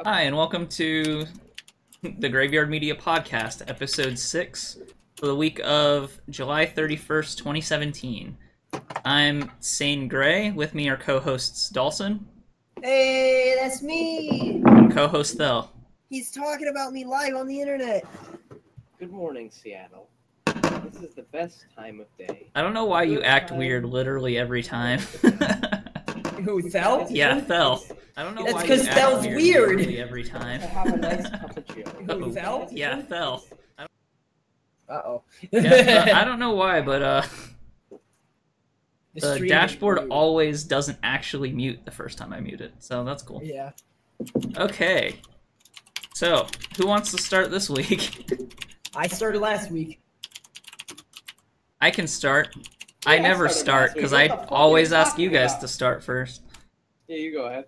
Hi, and welcome to the Graveyard Media Podcast, Episode 6, for the week of July 31st, 2017. I'm Sane Gray. With me are co-hosts Dawson. Hey, that's me! And co-host Thel. He's talking about me live on the internet. Good morning, Seattle. This is the best time of day. I don't know why you act weird literally every time. Who, Thel? Yeah, Thel. I don't know That's why you 'cause act Thel's weird. literally every time. I have a nice cup of Joe. Who, Thel? Yeah, Thel. Uh-oh. Yeah, I don't know why, but the stream dashboard is weird. always doesn't actually mute the first time I mute it, so that's cool. Yeah. Okay. So, who wants to start this week? I started last week. I can start. Yeah, I I never started start last week. because What I the fuck always are you ask you talking guys about? to start first. Yeah, you go ahead.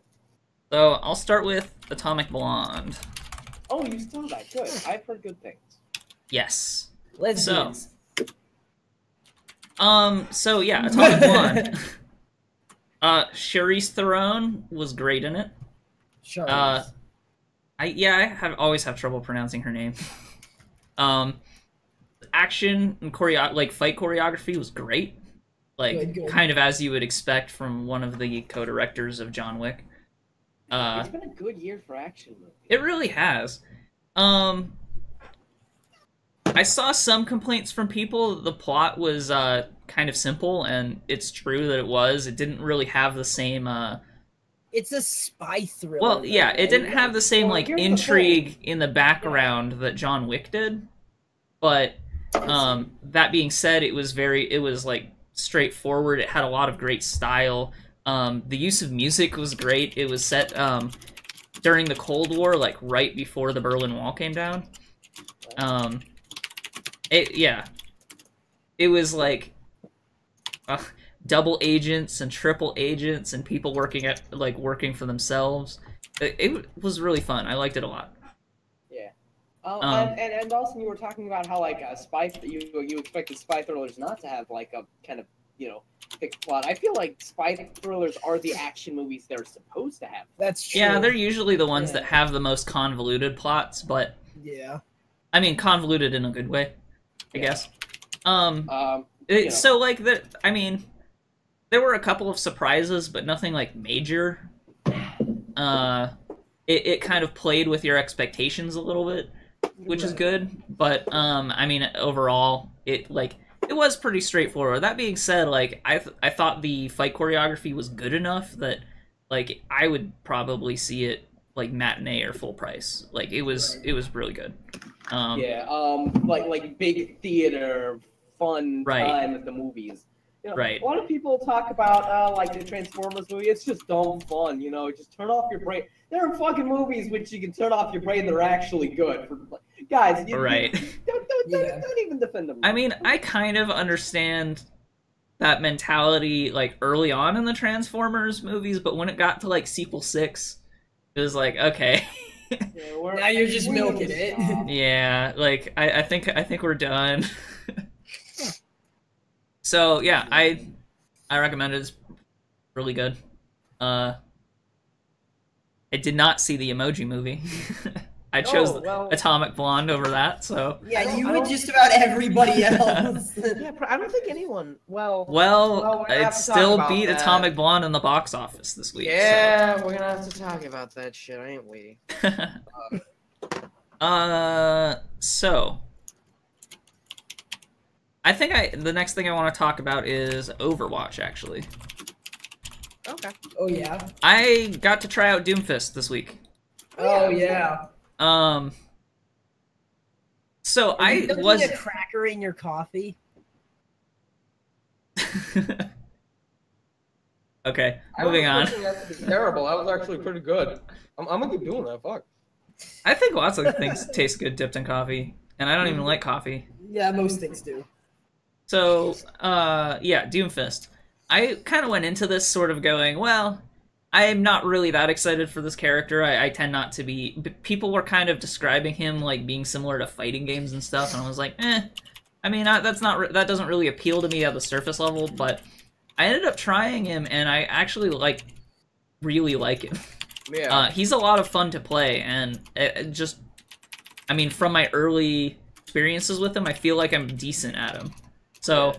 So, I'll start with Atomic Blonde. Oh, you still that good. I've heard good things. Yes. Let's So. do this. So yeah, Atomic Blonde. Charlize Theron was great in it. Sure. I always have trouble pronouncing her name. Action and fight choreography was great. Good. Kind of as you would expect from one of the co-directors of John Wick. It's been a good year for action movies. It really has. I saw some complaints from people that the plot was kind of simple, and it's true that it was. It didn't really have the same It's a spy thriller. well, yeah, it didn't have the same Well, like here's the intrigue in the background that John Wick did. But that being said, it was like straightforward. It had a lot of great style. The use of music was great. It was set during the Cold War, like right before the Berlin Wall came down. It was like double agents and triple agents and people working for themselves. It was really fun. I liked it a lot. Yeah. And Dawson, you were talking about how like you expected spy thrillers not to have like a kind of fixed plot. I feel like spy thrillers are the action movies they're supposed to have. That's true. Yeah, they're usually the ones that have the most convoluted plots, but Yeah. I mean convoluted in a good way, I guess. So like there were a couple of surprises, but nothing like major. It kind of played with your expectations a little bit, which is good. But I mean overall, it was pretty straightforward. That being said, like I thought the fight choreography was good enough that like I would probably see it like matinee or full price. Like it was really good. Like big theater fun Right. time at the movies. Right. A lot of people talk about like the Transformers movie. It's just dumb fun, Just turn off your brain. There are fucking movies which you can turn off your brain that are actually good. Guys, Right. don't even defend them. I mean, I kind of understand that mentality like early on in the Transformers movies, but when it got to like sequel 6, it was like, okay. Now you're just milking it. Yeah, like I think we're done. So yeah, I recommend it. It's really good. I did not see the Emoji Movie. I chose Atomic Blonde over that. So Yeah, you and just about everybody else. Yeah, I don't think anyone. Well, it we're gonna have to still talk beat about that. Atomic Blonde in the box office this week. Yeah, we're gonna have to talk about that shit. I ain't waiting. So I think the next thing I want to talk about is Overwatch, actually. Okay. Oh yeah. I got to try out Doomfist this week. Oh yeah. So Are you I putting was a cracker in your coffee. Okay, moving on. That to be terrible. That was actually pretty good. I'm gonna keep doing that. Fuck. I think lots of things taste good dipped in coffee, and I don't even like coffee. Yeah, most things do. So, yeah, Doomfist. I kind of went into this sort of going, well, I'm not really that excited for this character. I tend not to be. People were kind of describing him like being similar to fighting games and stuff, and I was like, eh. I mean, that doesn't really appeal to me at the surface level, but I ended up trying him, and I actually really like him. Yeah. He's a lot of fun to play, and I mean, from my early experiences with him, I feel like I'm decent at him. So,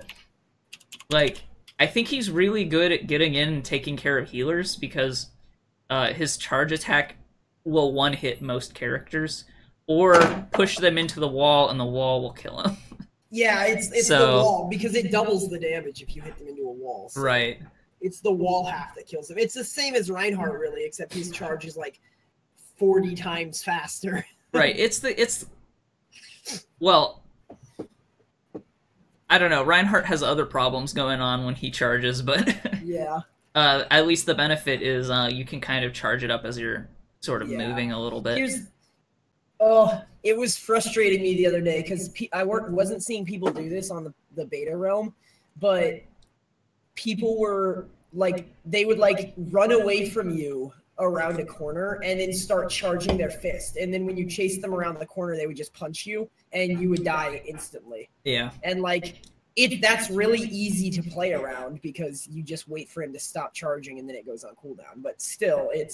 like, I think he's really good at getting in and taking care of healers because his charge attack will one-hit most characters, or push them into the wall, and the wall will kill him. Yeah, it's So- the wall, because it doubles the damage if you hit them into a wall. So Right. It's the wall half that kills him. It's the same as Reinhardt, really, except his charge is like 40 times faster. Right. Well, I don't know. Reinhardt has other problems going on when he charges, but Yeah. at least the benefit is you can kind of charge it up as you're sort of Yeah. moving a little bit. It was frustrating me the other day because wasn't seeing people do this on the beta realm, but people were like, they would like run away from you around a corner and then start charging their fist. And then when you chase them around the corner, they would just punch you and you would die instantly. Yeah. And like, that's really easy to play around because you just wait for him to stop charging and then it goes on cooldown. But still, it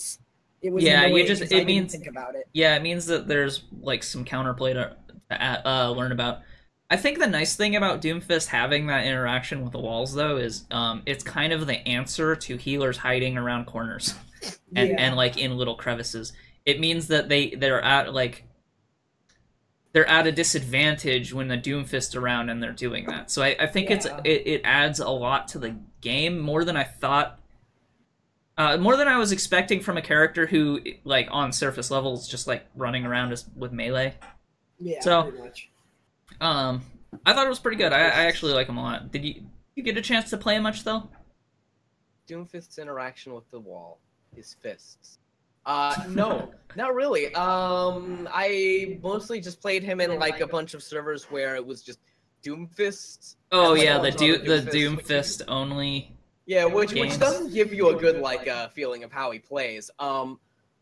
was Yeah, annoying you just- 'cause it I didn't means- think about it. Yeah, it means that there's like some counterplay to learn about. I think the nice thing about Doomfist having that interaction with the walls, though, is it's kind of the answer to healers hiding around corners and like in little crevices. It means that they're at a disadvantage when the Doomfist around and they're doing that. So I think it adds a lot to the game, more than I thought. More than I was expecting from a character who, like, on surface level is just like running around with melee. Yeah, So- pretty much. I thought it was pretty good. I actually like him a lot. Did you get a chance to play him much though? Doomfist's interaction with the wall, his fists. No, not really. I mostly just played him in like a bunch of servers where it was just Doomfist. Oh and, like, yeah, a the bunch of other Doomfist only. Yeah, which games. doesn't give you a good like feeling of how he plays.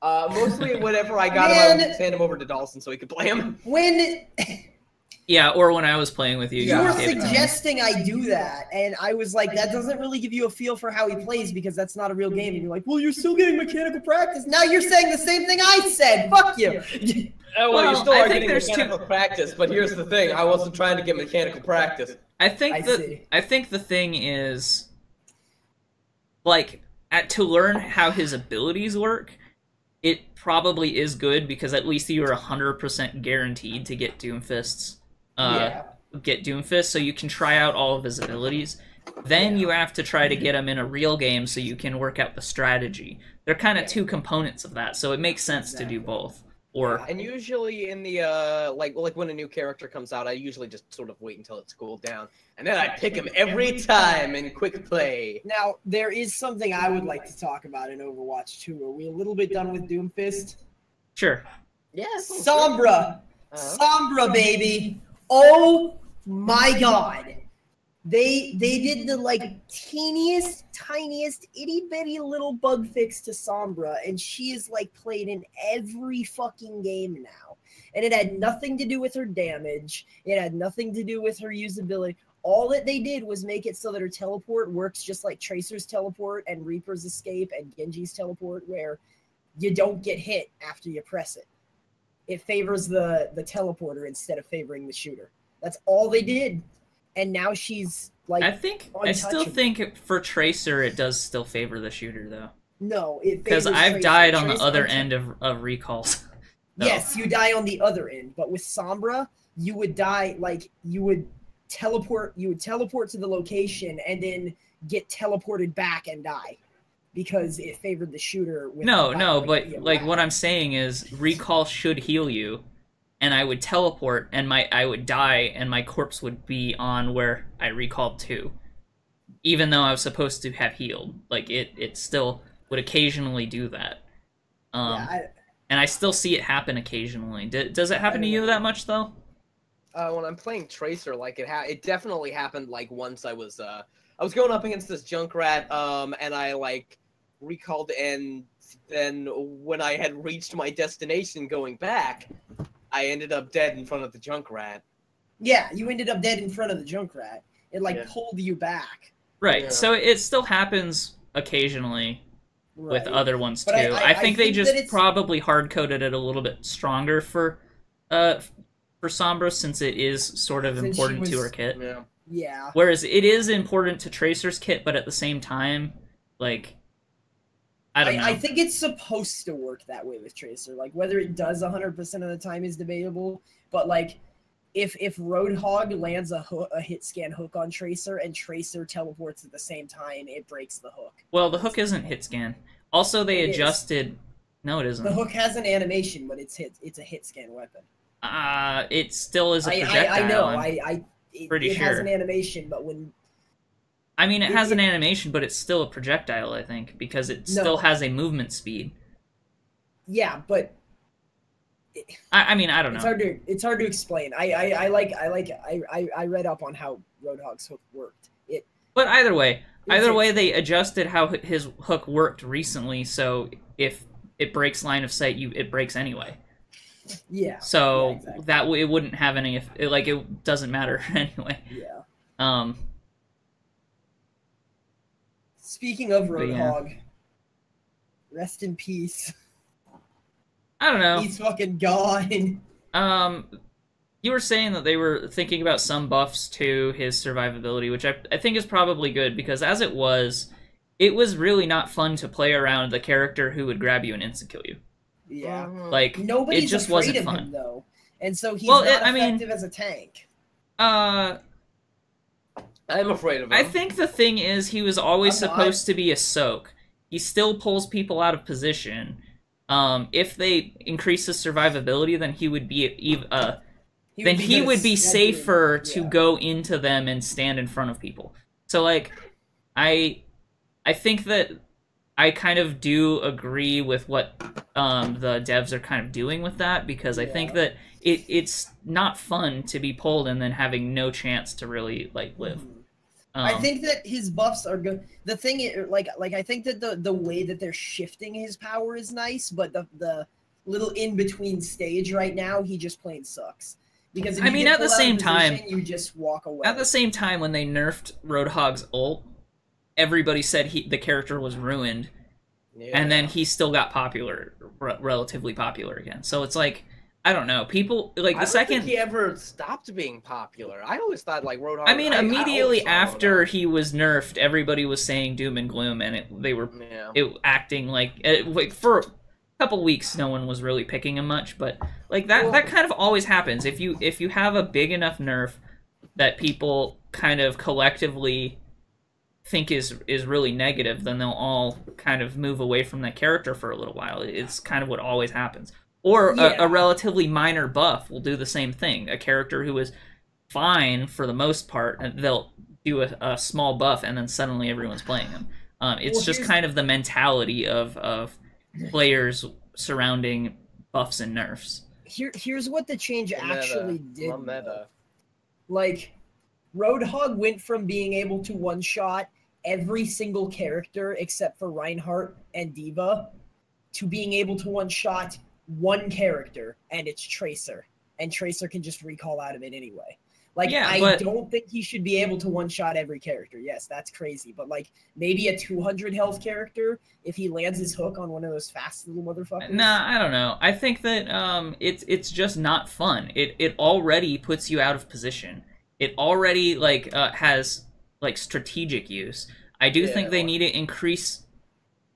Mostly whenever I got him, I Man. would send him over to Dawson so he could play him. When Yeah, or when I was playing with you, you you were just gave it to me. suggesting I do that, and I was like, that doesn't really give you a feel for how he plays because that's not a real game. And you're like, well, you're still getting mechanical practice. Now you're saying the same thing I said. Fuck you. Oh, Well, you still I are think getting there's mechanical practice, but here's the thing: I wasn't trying to get mechanical practice. I think I that see. I think the thing is, like, to learn how his abilities work, it probably is good because at least you are 100% guaranteed to get Doomfists. Get Doomfist, so you can try out all of his abilities. Then you have to try to get him in a real game so you can work out the strategy. They're kind of two components of that, so it makes sense to do both. Or And usually in the like when a new character comes out, I usually just sort of wait until it's cooled down, and then I pick him every time in quick play. Now, there is something I would like to talk about in Overwatch 2. Are we a little bit done with Doomfist? sure. Yes. Sombra! Sombra, baby! Oh my god! They did the like teeniest, tiniest, itty bitty little bug fix to Sombra, and she is like played in every fucking game now. And it had nothing to do with her damage. It had nothing to do with her usability. All that they did was make it so that her teleport works just like Tracer's teleport and Reaper's escape and Genji's teleport, where you don't get hit after you press it. It favors the teleporter instead of favoring the shooter. That's all they did. And now she's like, I still untouchable. think for Tracer it does still favor the shooter though, no, it because favors I've Tracer. died on the Tracer other untouchable. end of recalls. No. Yes, you die on the other end, but with Sombra, you would die like you would teleport to the location and then get teleported back and die because it favored the shooter. With No, the but yeah, like wow. what I'm saying is recall should heal you, and I would teleport and I would die and my corpse would be on where I recalled to, even though I was supposed to have healed. Like it still would occasionally do that. And I still see it happen occasionally. Does it happen to you that much though? When I'm playing Tracer, like it definitely happened. Like once I was going up against this Junkrat, and I like recalled, and then when I had reached my destination going back, I ended up dead in front of the Junkrat. Yeah, you ended up dead in front of the Junkrat. It like Yeah. pulled you back. Right. Yeah. So it still happens occasionally. with other ones too. But I think they just that probably hard-coded it a little bit stronger for Sombra, since it is sort of Since important she to was- her kit. Yeah. Yeah. Whereas it is important to Tracer's kit, but at the same time, like, I don't know. I think it's supposed to work that way with Tracer. Like, whether it does 100% of the time is debatable, but like, if Roadhog lands a hit scan hook on Tracer and Tracer teleports at the same time, it breaks the hook. Well, the hook isn't hit scan. Also, they It is. adjusted. No, it isn't. The hook has an animation, but it's a hit scan weapon. It still is a projectile. I know. Pretty it sure. has an animation, but when I mean, it has an animation, but it's still a projectile, I think, because it still has a movement speed. yeah, but I mean, I don't know. it's hard to explain. I read up on how Roadhog's hook worked. But either way, they adjusted how his hook worked recently, so if it breaks line of sight, it breaks anyway. Yeah. So yeah, exactly. that way it wouldn't have any, it doesn't matter anyway. Yeah. Speaking of Roadhog, rest in peace. I don't know. He's fucking gone. You were saying that they were thinking about some buffs to his survivability, which I think is probably good, because as it was really not fun to play around the character who would grab you and insta-kill you. Yeah. Like, nobody's it just afraid wasn't of fun. him, though. And so he's not effective as a tank. I'm afraid of him. I think the thing is, he was always supposed to be a soak. He still pulls people out of position. If they increase his survivability, then he would be he would be safer to go into them and stand in front of people. So like, I think that I kind of do agree with what the devs are kind of doing with that, because I think that it's not fun to be pulled and then having no chance to really like live. I think that his buffs are good. The thing is, like I think that the way that they're shifting his power is nice, but the little in between stage right now, he just plain sucks. Because if I mean, at the same time, you just walk away. At the same time, when they nerfed Roadhog's ult, everybody said the character was ruined, and then he still got popular, relatively popular again. So it's like, I don't know. People like the second he ever stopped being popular. I always thought like Roadhog. I mean, immediately after he was nerfed, everybody was saying doom and gloom, and they were acting like for a couple weeks, no one was really picking him much. But like that kind of always happens. If you have a big enough nerf that people kind of collectively think is really negative, then they'll all kind of move away from that character for a little while. It's kind of what always happens. Or a relatively minor buff will do the same thing. A character who is fine for the most part, and they'll do a small buff, and then suddenly everyone's playing him. It's just kind of the mentality of players surrounding buffs and nerfs. Here's what the change actually did. Meta. Like, Roadhog went from being able to one-shot every single character except for Reinhardt and D.Va to being able to one-shot one character, and it's Tracer. And Tracer can just recall out of it anyway. Like, I don't think he should be able to one-shot every character. Yes, that's crazy. But, like, maybe a 200 health character, if he lands his hook on one of those fast little motherfuckers. Nah, I don't know. I think that it's just not fun. It already puts you out of position. It already, like, has, like, strategic use. I do think they need to increase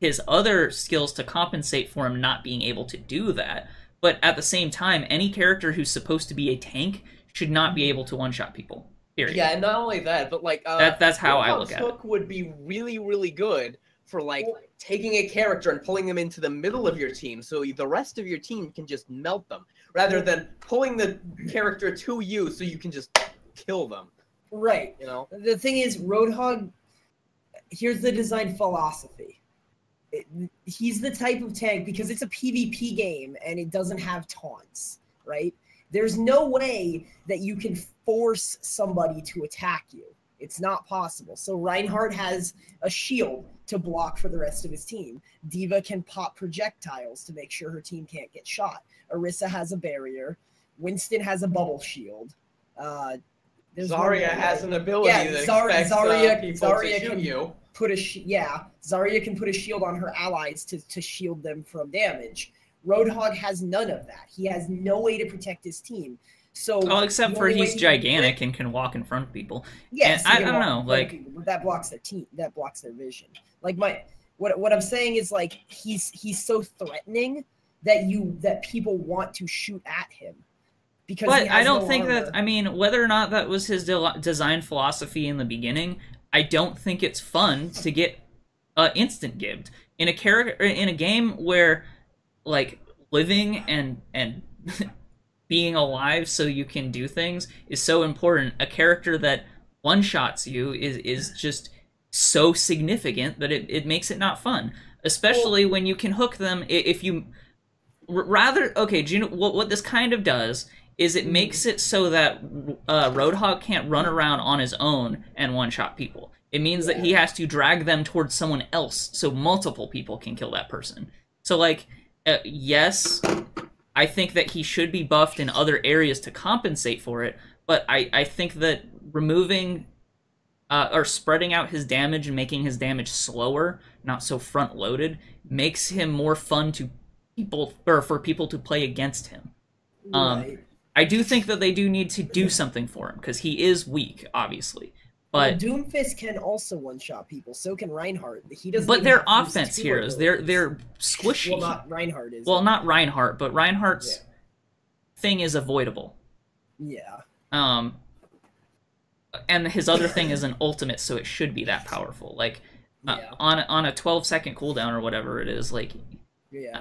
his other skills to compensate for him not being able to do that. But at the same time, any character who's supposed to be a tank should not be able to one-shot people. Period. Yeah, and not only that, but like that's how I look at it. Hook would be really, really good for like taking a character and pulling them into the middle of your team, so the rest of your team can just melt them, rather than pulling the character to you so you can just kill them. Right. You know. The thing is, Roadhog. Here's the design philosophy. He's the type of tank, because it's a PvP game and it doesn't have taunts, right? There's no way that you can force somebody to attack you. It's not possible. So Reinhardt has a shield to block for the rest of his team. D.Va can pop projectiles to make sure her team can't get shot. Orisa has a barrier. Winston has a bubble shield. Zarya has an ability that expects people to shoot you. Zarya can put a shield on her allies to shield them from damage. Roadhog has none of that. He has no way to protect his team. So, well, except for he's gigantic and can walk in front of people. Yes, and I don't know, like people, but that blocks their team. That blocks their vision. Like what I'm saying is like he's so threatening that people want to shoot at him. Because but I don't think that. I mean, whether or not that was his design philosophy in the beginning, I don't think it's fun to get instant gibbed in a game where like living and being alive so you can do things is so important. A character that one-shots you is just so significant that it makes it not fun, especially when you can hook them. If you rather, okay, do you know what this kind of does is it makes it so that Roadhog can't run around on his own and one-shot people. It means that he has to drag them towards someone else so multiple people can kill that person. So like, yes, I think that he should be buffed in other areas to compensate for it, but I think that removing or spreading out his damage and making his damage slower, not so front-loaded, makes him more fun to people, or for people to play against him. Right. I do think that they do need to do something for him, because he is weak, obviously. But Doomfist can also one-shot people. So can Reinhardt. He doesn't. But they're offense heroes. They're squishy. Well, not Reinhardt is. Well, not Reinhardt, but Reinhardt's thing is avoidable. Yeah. And his other thing is an ultimate, so it should be that powerful. Like on a 12-second cooldown or whatever it is. Like,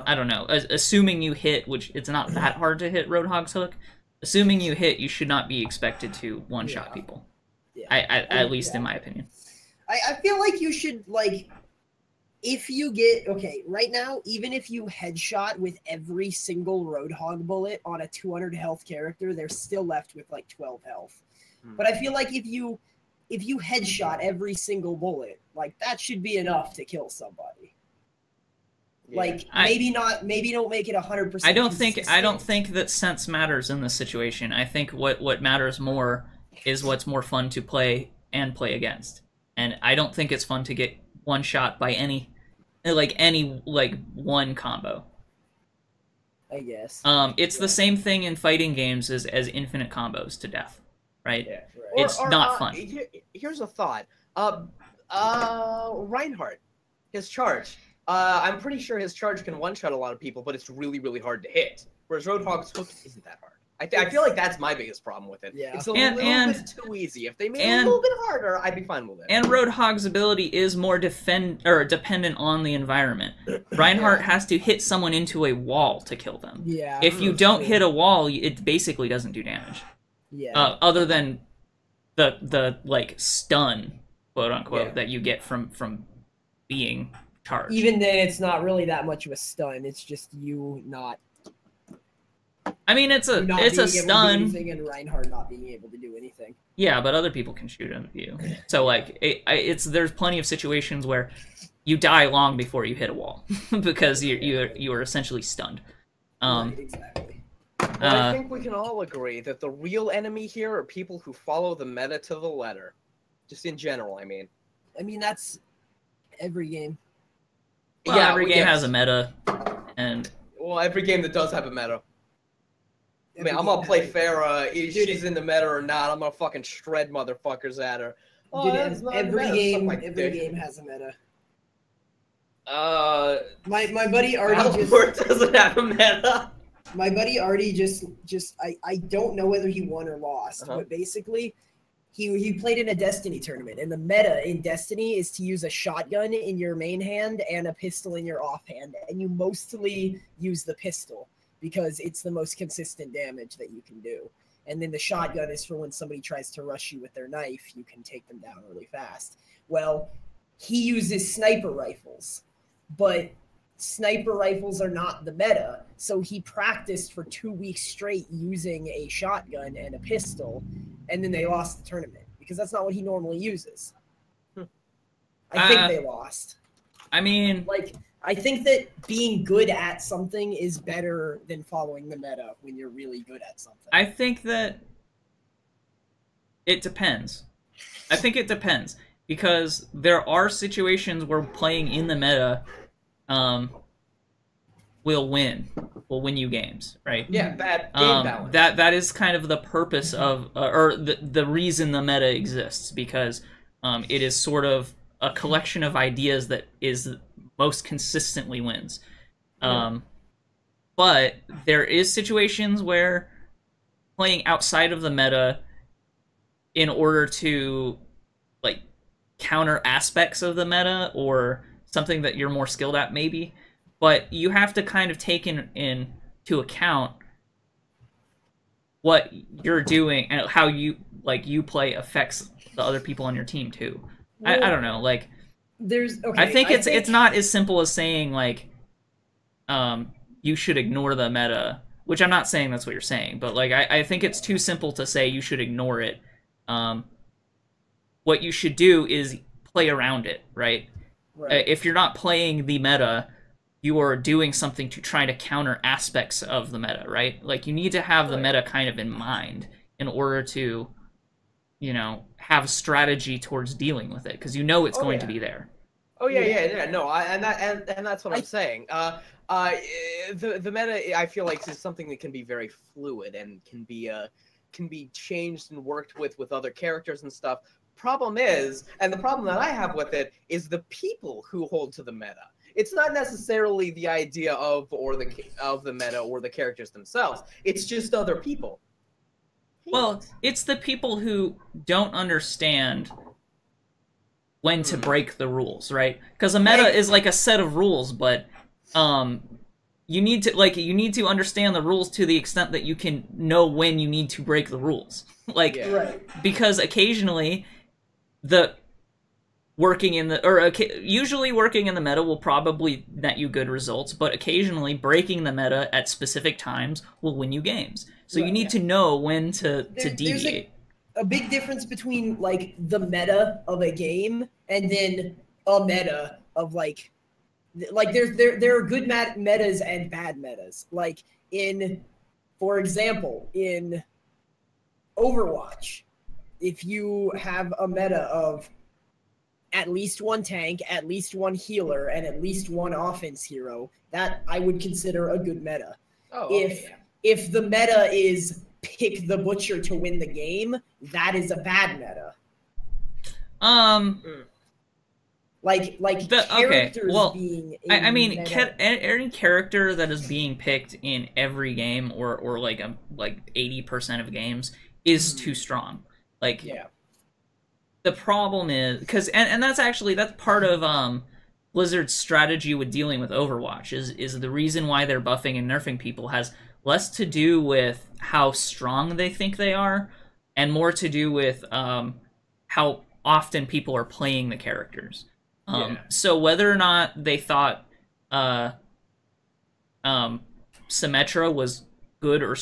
I don't know. Assuming you hit, which it's not that hard to hit Roadhog's hook. Assuming you hit, you should not be expected to one-shot people. Yeah. At least in my opinion. I feel like you should, like, if you get, okay, right now, even if you headshot with every single Roadhog bullet on a 200 health character, they're still left with, like, 12 health. But I feel like if you headshot every single bullet, like, that should be enough to kill somebody. Like, maybe don't make it 100%. I don't think that sense matters in this situation. I think what matters more is what's more fun to play and play against. And I don't think it's fun to get one shot by any one combo. I guess. It's the same thing in fighting games as infinite combos to death, right? Yeah, right. It's not fun. Here's a thought. Reinhardt, his charge. I'm pretty sure his charge can one-shot a lot of people, but it's really, really hard to hit. Whereas Roadhog's hook isn't that hard. I feel like that's my biggest problem with it. Yeah. It's a little bit too easy. If they made it a little bit harder, I'd be fine with it. And Roadhog's ability is more dependent on the environment. Reinhardt has to hit someone into a wall to kill them. Yeah. If you don't hit a wall, it basically doesn't do damage. Yeah. Other than the like stun, quote unquote, that you get from being charged. Even then, it's not really that much of a stun. It's just you not. I mean, it's a stun. And Reinhardt not being able to do anything. Yeah, but other people can shoot at you. So like, there's plenty of situations where you die long before you hit a wall because you are essentially stunned. Right, exactly. Well, I think we can all agree that the real enemy here are people who follow the meta to the letter. Just in general, I mean. I mean, that's every game. Well, yeah, every game has a meta, and well, every game that does have a meta. I mean, I'm gonna play Pharah, she's in the meta or not. I'm gonna fucking shred motherfuckers at her. Oh, dude, every game has a meta. My buddy already doesn't have a meta. My buddy already I don't know whether he won or lost, but basically he played in a Destiny tournament, and the meta in Destiny is to use a shotgun in your main hand and a pistol in your offhand, and you mostly use the pistol because it's the most consistent damage that you can do. And then the shotgun is for when somebody tries to rush you with their knife, you can take them down really fast. Well, he uses sniper rifles, but sniper rifles are not the meta, so he practiced for 2 weeks straight using a shotgun and a pistol, and then they lost the tournament because that's not what he normally uses. I think they lost. I mean, like, I think that being good at something is better than following the meta when you're really good at something. I think that it depends. I think it depends. because there are situations where playing in the meta will win you games, right? Yeah, bad game balance. That is kind of the purpose of, or the reason the meta exists, because it is sort of a collection of ideas that is most consistently wins. But there is situations where playing outside of the meta in order to like counter aspects of the meta or something that you're more skilled at, maybe, but you have to kind of take into account what you're doing and how you play affects the other people on your team too. Well, I don't know, like I think it's not as simple as saying like you should ignore the meta, which I'm not saying that's what you're saying, but like I think it's too simple to say you should ignore it. What you should do is play around it, right? If you're not playing the meta, you are doing something to try to counter aspects of the meta, right? Like, you need to have the meta kind of in mind in order to, you know, have a strategy towards dealing with it, because you know it's going to be there. Oh yeah. No, and that's what I'm saying. The meta, I feel like, is something that can be very fluid and can be changed and worked with other characters and stuff. Problem is, and the problem that I have with it is the people who hold to the meta. It's not necessarily the idea of the meta or the characters themselves. It's just other people. Well, it's the people who don't understand when to break the rules, right? Because a meta is like a set of rules, but you need to understand the rules to the extent that you can know when you need to break the rules. Because occasionally usually working in the meta will probably net you good results, but occasionally breaking the meta at specific times will win you games. So you need to know when to deviate. There's a big difference between like the meta of a game and then a meta of like there are good metas and bad metas. Like for example, in Overwatch, if you have a meta of at least one tank, at least one healer, and at least one offense hero, that I would consider a good meta. If the meta is pick the butcher to win the game, that is a bad meta. Characters being any character that is being picked in every game or like 80% of games is too strong. The problem is because that's part of Blizzard's strategy with dealing with Overwatch is the reason why they're buffing and nerfing people has less to do with how strong they think they are and more to do with how often people are playing the characters. So whether or not they thought Symmetra was good or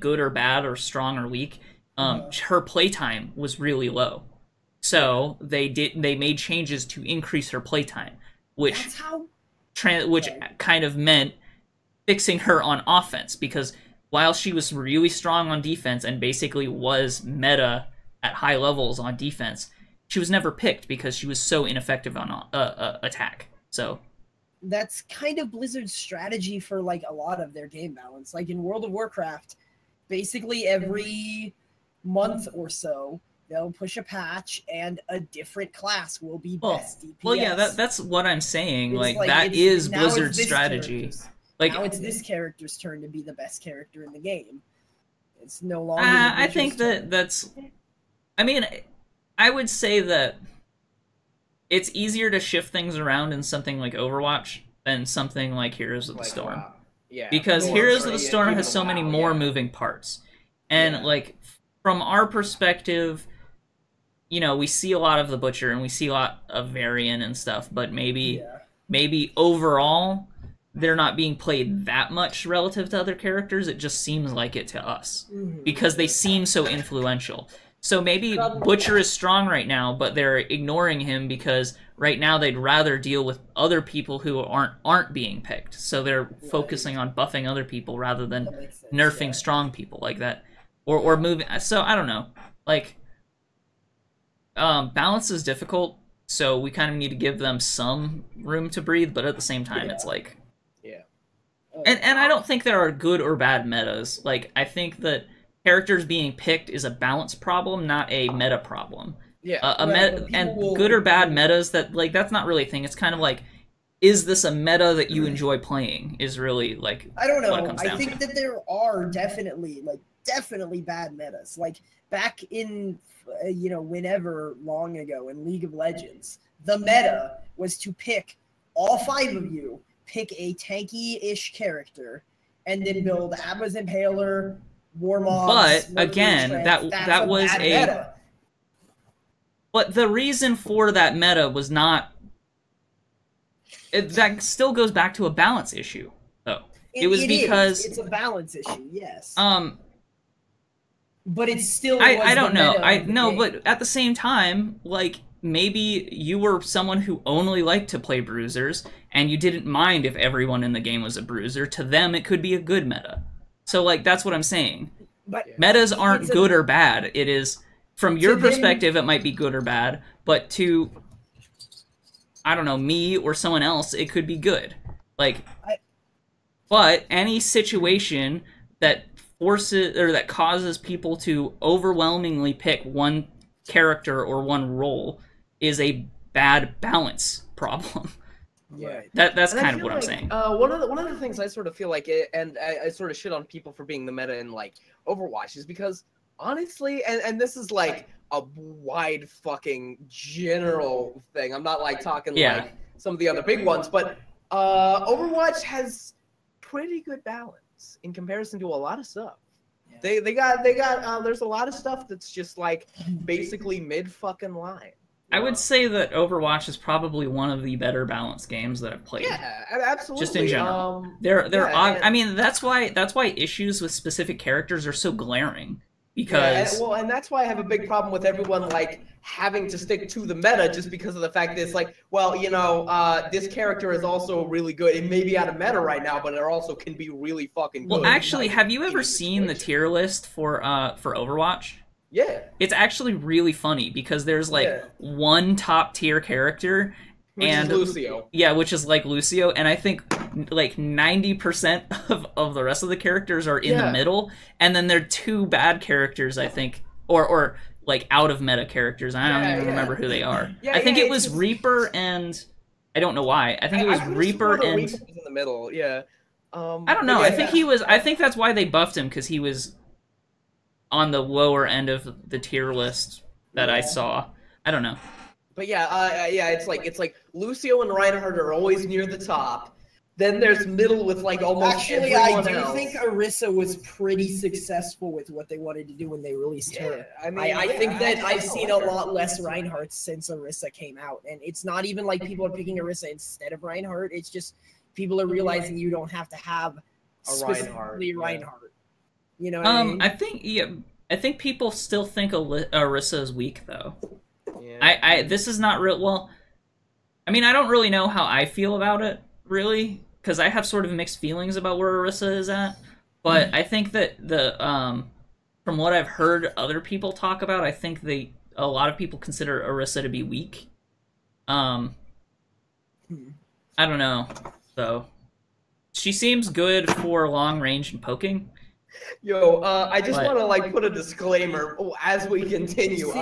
good or bad or strong or weak, her playtime was really low. So they made changes to increase her playtime, which kind of meant fixing her on offense, because while she was really strong on defense and basically was meta at high levels on defense, she was never picked because she was so ineffective on attack. So that's kind of Blizzard's strategy for like a lot of their game balance. Like in World of Warcraft, basically every month or so, they'll push a patch and a different class will be best DPS. Well, yeah, that's what I'm saying. That is Blizzard's strategy. Now it's this character's turn to be the best character in the game. It's no longer. I think that's. I mean, I would say that it's easier to shift things around in something like Overwatch than something like Heroes of the Storm. Because Heroes of the Storm has so many more moving parts, and from our perspective, you know, we see a lot of the Butcher and we see a lot of Varian and stuff, but maybe overall they're not being played that much relative to other characters. It just seems like it to us because they seem so influential. So maybe Butcher is strong right now, but they're ignoring him because right now they'd rather deal with other people who aren't being picked. So they're focusing on buffing other people rather than nerfing strong people like that, or moving. So I don't know. balance is difficult, so we kind of need to give them some room to breathe, but at the same time, it's like... Yeah. And I don't think there are good or bad metas. Like, I think that characters being picked is a balance problem, not a meta problem. Yeah. And good or bad metas, that like that's not really a thing. It's kind of like, is this a meta that you enjoy playing? Is really like I don't know. what it comes I down think to. that there are definitely bad metas. Like back in whenever long ago in League of Legends, the meta was to pick all 5 of you, pick a tanky-ish character, and then build Abba's Impaler, War Mobs. But again, that was a meta. But the reason for that meta was not. That still goes back to a balance issue, though. It was because it's a balance issue, yes. But it's still. I don't know. But at the same time, like maybe you were someone who only liked to play bruisers, and you didn't mind if everyone in the game was a bruiser. To them, it could be a good meta. So like that's what I'm saying. But metas aren't good or bad. It is from your perspective, it might be good or bad, but to I don't know, me or someone else, it could be good. Like, but any situation that forces or that causes people to overwhelmingly pick one character or one role is a bad balance problem. Yeah, that's kind of what I'm saying. One of the things I sort of feel like, and I sort of shit on people for being the meta in like Overwatch, is because honestly, and this is like a wide fucking general thing. I'm not like talking like some of the other big ones, but Overwatch has pretty good balance in comparison to a lot of stuff. Yeah. They got there's a lot of stuff that's just like basically mid fucking line. I would say that Overwatch is probably one of the better balanced games that I've played. Yeah, absolutely. Just in general, I mean, that's why issues with specific characters are so glaring. Because and that's why I have a big problem with everyone like having to stick to the meta just because of the fact that it's like, well, this character is also really good. It may be out of meta right now, but it also can be really fucking good. Well, actually, have you ever seen the tier list for Overwatch? Yeah. It's actually really funny because there's like one top tier character which is Lucio. Yeah, which is like Lucio, and I think like 90% of the rest of the characters are in the middle, and then there are 2 bad characters, I think, or like out of meta characters. I don't even remember who they are. I think it was Reaper and I don't know why. I think it was Reaper and Reaper was in the middle. Yeah. I don't know. I think he was. I think that's why they buffed him, because he was on the lower end of the tier list that I saw. I don't know. But it's like Lucio and Reinhardt are always near the top. Then there's middle with like almost everyone else. I think Orisa was pretty successful with what they wanted to do when they released her. I mean, I think that I've seen a lot less Reinhardt since Orisa came out, and it's not even like people are picking Orisa instead of Reinhardt. It's just people are realizing you don't have to have specifically Reinhardt. You know what I mean? I think people still think Orisa is weak though. Yeah. This is not real. Well, I mean, I don't really know how I feel about it, really, because I have sort of mixed feelings about where Orisa is at. But I think that from what I've heard other people talk about, I think a lot of people consider Orisa to be weak. I don't know. So she seems good for long range and poking. Yo, I just want to like put a disclaimer as we continue.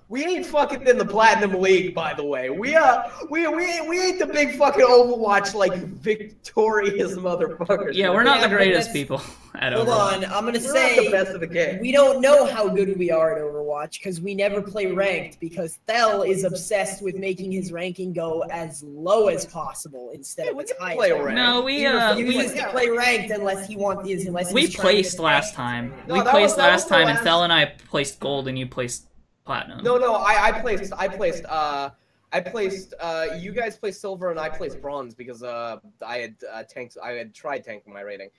We ain't fucking in the Platinum League, by the way. We ain't the big fucking Overwatch like victorious motherfuckers. Yeah, we're not the greatest people at Overwatch. Hold on, I'm gonna say not the best of the game. We don't know how good we are at Overwatch because we never play ranked, because Thel is obsessed with making his ranking go as low as possible instead of as high. No, we refuses to play ranked unless he wants. We placed last time. We placed last time, and Thel and I placed gold, and you placed platinum. No, I placed. You guys placed silver, and I placed bronze because I had tried tanking my rating.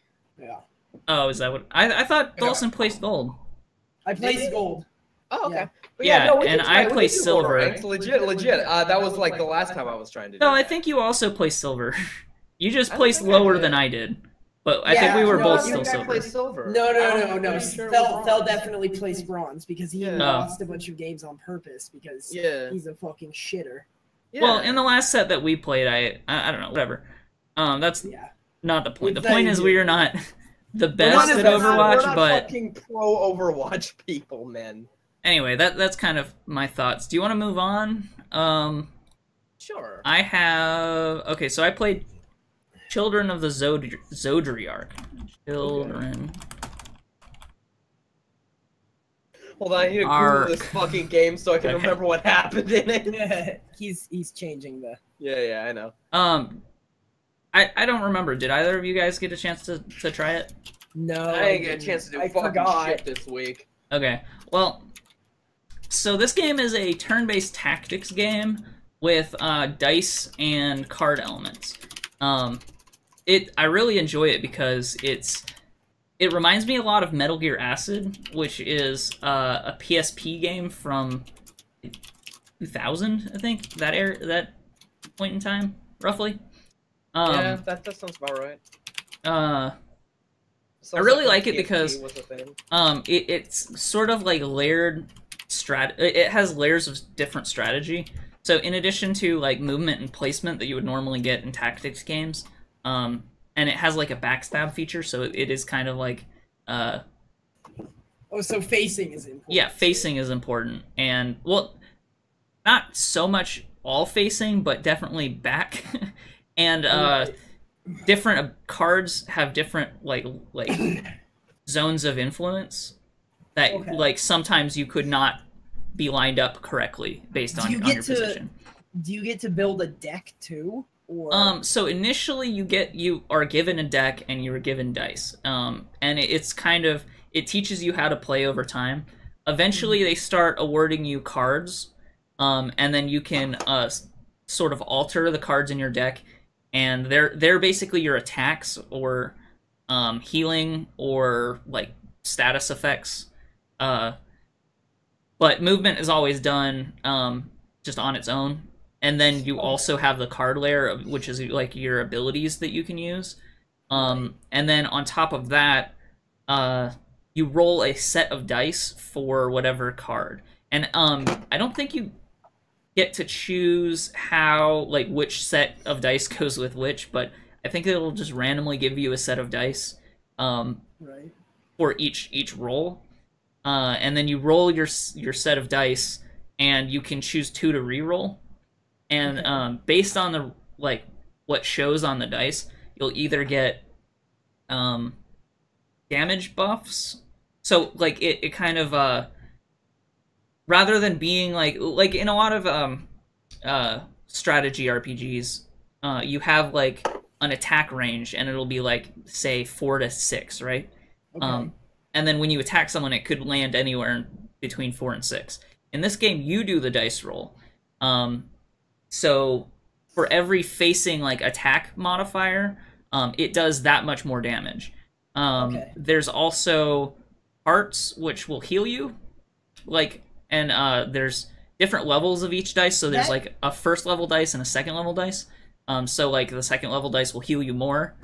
Yeah. Oh, is that what? I thought Dawson placed gold. I placed gold. Oh, okay. Yeah. But yeah, and I placed silver. Legit. That was like the last time I was trying to do No, that. I think you also placed silver. You just placed lower than I did. But I think we were no, both you still guy plays silver. silver. No. I'm pretty sure it was Fell bronze. definitely plays bronze because he Yeah. lost a bunch of games on purpose because Yeah. he's a fucking shitter. Yeah. Well, in the last set that we played, I don't know, whatever. That's Yeah. not the point. It's The point not is easy. we are not the We're best not at the best- Overwatch, we're not but fucking pro Overwatch people, man. anyway, that's kind of my thoughts. Do you want to move on? Sure. I have okay, so I played Children of the Zodriarch. Children. Hold on, I need to Arc. Google this fucking game so I can Okay. remember what happened in it. he's changing the. Yeah, I know. I don't remember. Did either of you guys get a chance to try it? No, I didn't get a chance to do I fucking forgot. shit this week. Okay. Well, so this game is a turn-based tactics game with dice and card elements. I really enjoy it because it reminds me a lot of Metal Gear Acid, which is a PSP game from 2000, I think, that point in time, roughly. Yeah, that sounds about right. I really like it PSP because was a thing. it's sort of like layered it has layers of different strategy. So in addition to like movement and placement that you would normally get in tactics games, and it has like a backstab feature, so it is kind of like Oh, so facing is important. yeah, facing is important. And well, not so much all facing, but definitely back. And Right. different cards have different like zones of influence that Okay. like sometimes you could not be lined up correctly based Do on, you on get your to- position. Do you get to build a deck too, or So initially you are given a deck and you are given dice. And it's kind of it teaches you how to play over time. Eventually they start awarding you cards, and then you can sort of alter the cards in your deck, and they're basically your attacks or healing or like status effects. But movement is always done just on its own. And then you also have the card layer, which is like your abilities that you can use. And then on top of that, you roll a set of dice for whatever card. And I don't think you get to choose how, like, which set of dice goes with which, but I think it'll just randomly give you a set of dice right? for each roll. And then you roll your set of dice, and you can choose 2 to re-roll. And based on the like what shows on the dice, you'll either get damage buffs. So like it kind of rather than being like in a lot of strategy RPGs, you have like an attack range, and it'll be like say 4 to 6, right? Okay. And then when you attack someone, it could land anywhere between 4 and 6. In this game, you do the dice roll. So for every facing like attack modifier, it does that much more damage. Okay. There's also hearts which will heal you, like, and there's different levels of each dice. So there's like a first level dice and a second level dice. So like the second level dice will heal you more.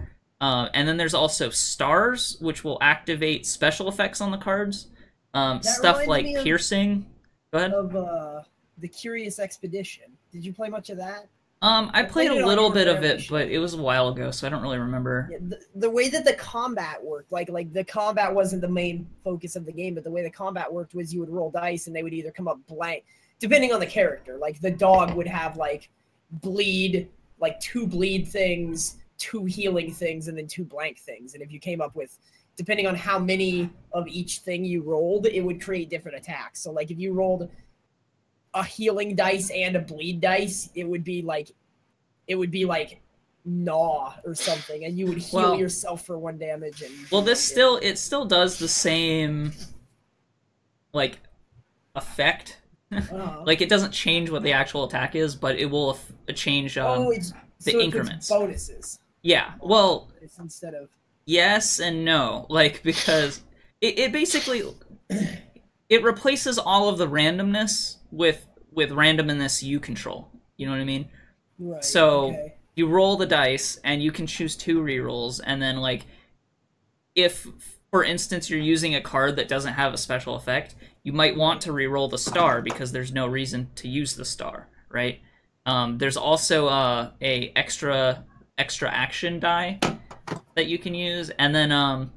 And then there's also stars, which will activate special effects on the cards. Stuff reminds like me of- piercing. Go ahead. Of the Curious Expedition. Did you play much of that? I played played it a on little your bit of it, generation. but it was a while ago, so I don't really remember. Yeah, the way that the combat worked, like the combat wasn't the main focus of the game, but the way the combat worked was you would roll dice and they would either come up blank, depending on the character. Like the dog would have like bleed, like 2 bleed things, 2 healing things, and then 2 blank things. And if you came up with, depending on how many of each thing you rolled, it would create different attacks. So like if you rolled a healing dice and a bleed dice, it would be like gnaw or something, and you would heal yourself for 1 damage. And Well, it still does the same like effect. Like it doesn't change what the actual attack is, but it will change it's the so increments. It's bonuses. Yeah. Well, It's instead of yes and no. Like because it basically it replaces all of the randomness with randomness you control. You know what I mean? right. So okay. you roll the dice, and you can choose 2 rerolls, and then like if, for instance, you're using a card that doesn't have a special effect, you might want to reroll the star because there's no reason to use the star, right? There's also a extra action die that you can use, and then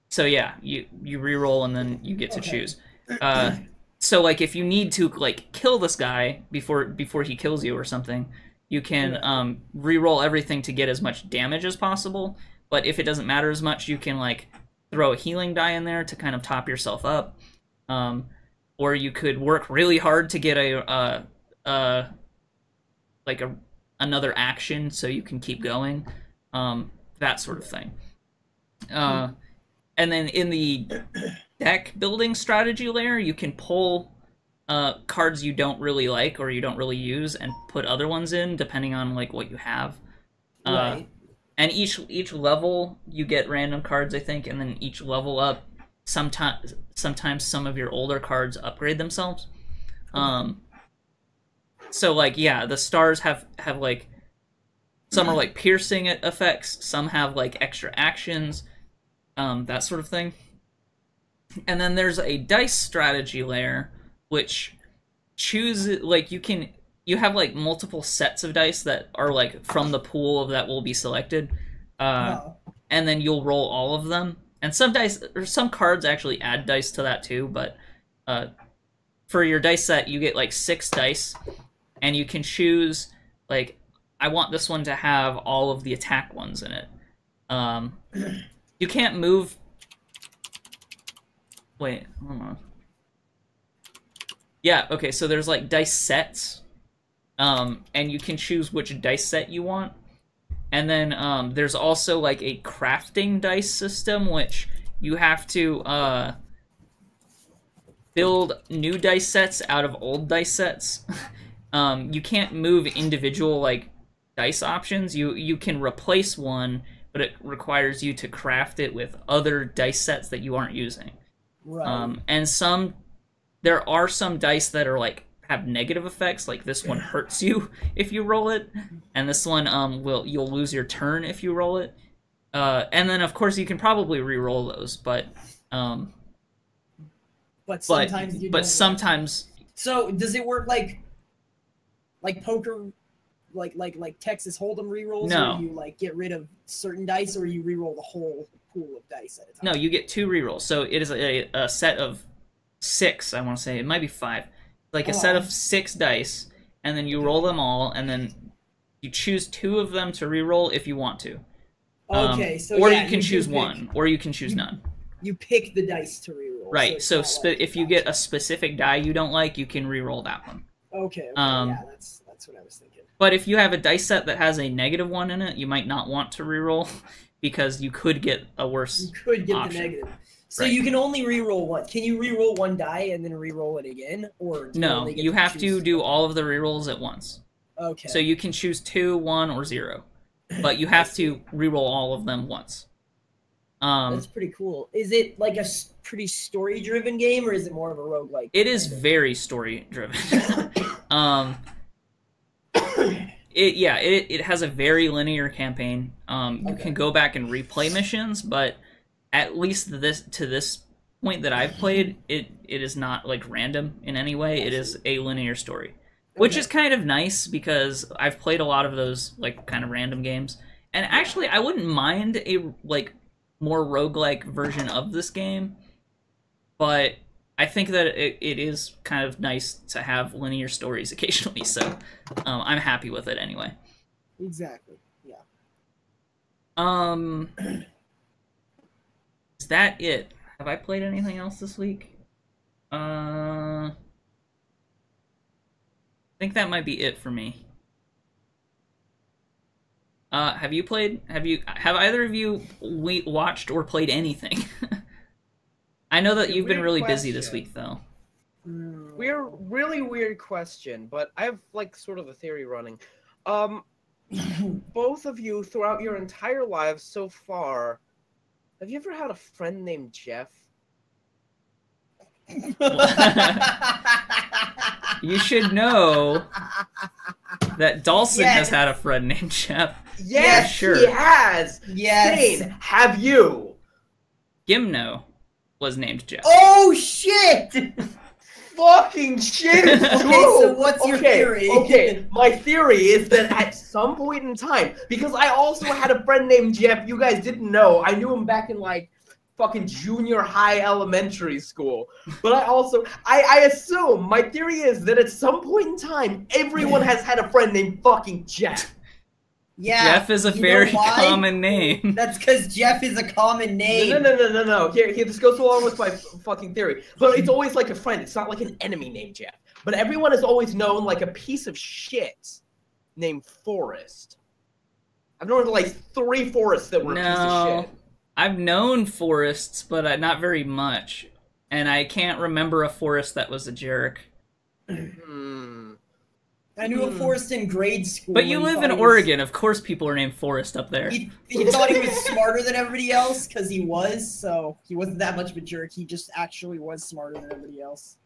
so yeah, you reroll and then you get to choose. So like if you need to like kill this guy before he kills you or something, you can reroll everything to get as much damage as possible. But if it doesn't matter as much, you can like throw a healing die in there to kind of top yourself up. Or you could work really hard to get another action so you can keep going. That sort of thing. And then in the deck building strategy layer, you can pull cards you don't really like or you don't really use and put other ones in depending on like what you have. Right. And each level you get random cards, I think, and then each level up, sometimes some of your older cards upgrade themselves. So like yeah, the stars have like some are like piercing effects, some have like extra actions, that sort of thing. And then there's a dice strategy layer, which chooses like you have like multiple sets of dice that are like from the pool that will be selected, and then you'll roll all of them. And some dice or some cards actually add dice to that too. But for your dice set, you get like 6 dice, and you can choose like I want this one to have all of the attack ones in it. You can't move. Wait, hold on. Yeah, okay, so there's like dice sets, and you can choose which dice set you want. And then there's also like a crafting dice system, which you have to build new dice sets out of old dice sets. You can't move individual like dice options. You can replace one, but it requires you to craft it with other dice sets that you aren't using. Right. And there are some dice that are like have negative effects, like this one hurts you if you roll it, and this one you'll lose your turn if you roll it. And then of course you can probably re-roll those, but sometimes you don't. Sometimes. So does it work like poker, like Texas Hold'em rerolls? No. Where you like get rid of certain dice, or you reroll the whole pool of dice at a time? No, you get 2 rerolls. So it is a set of 6. I want to say it might be 5. Like a set of 6 dice, and then you roll them all, and then you choose 2 of them to reroll if you want to. Okay, so or yeah, you can choose one, or you can choose none. You pick the dice to reroll. Right. So like if you get a specific die you don't like, you can reroll that one. Okay. Yeah, that's what I was thinking. But if you have a dice set that has a -1 in it, you might not want to reroll because you could get a worse. You could get option. the negative. So Right. you can only reroll one. Can you reroll one die and then reroll it again, or do No, only get you have to choose? do all of the rerolls at once. Okay. So you can choose 2, 1, or 0, but you have to reroll all of them once. That's pretty cool. Is it like a pretty story-driven game, or is it more of a roguelike? It is very story-driven. It has a very linear campaign. You can go back and replay missions, but at least to this point that I've played, it is not like random in any way. It is a linear story, which is kind of nice because I've played a lot of those like kind of random games. And actually, I wouldn't mind a like more roguelike version of this game, but I think that it is kind of nice to have linear stories occasionally. So I'm happy with it anyway. Exactly. Yeah. Is that it? Have I played anything else this week? I think that might be it for me. Have either of you watched or played anything? I know that you've been really busy this week, though. Really weird question, but I have like sort of a theory running. Both of you throughout your entire lives so far, have you ever had a friend named Jeff? You should know that Dawson has had a friend named Jeff. Yes, sure. he has. Yes. Shane, have you? Gimno was named Jeff. Oh shit! Fucking shit, it's Okay, true. so what's your theory? Okay, my theory is that at some point in time, because I also had a friend named Jeff, you guys didn't know, I knew him back in like fucking junior high elementary school. But I assume, my theory is that at some point in time, everyone has had a friend named fucking Jeff. Yeah. Jeff is a you know very why? common name. That's because Jeff is a common name. No. Here, this goes along with my fucking theory. But it's always like a friend. It's not like an enemy named Jeff. But everyone has always known like a piece of shit named Forrest. I've known like 3 Forrests that were a piece of shit. I've known Forrests, but not very much. And I can't remember a Forrest that was a jerk. I knew a Forrest in grade school. But you live in Oregon. Of course people are named Forrest up there. He thought he was smarter than everybody else because he was, so he wasn't that much of a jerk. He just actually was smarter than everybody else.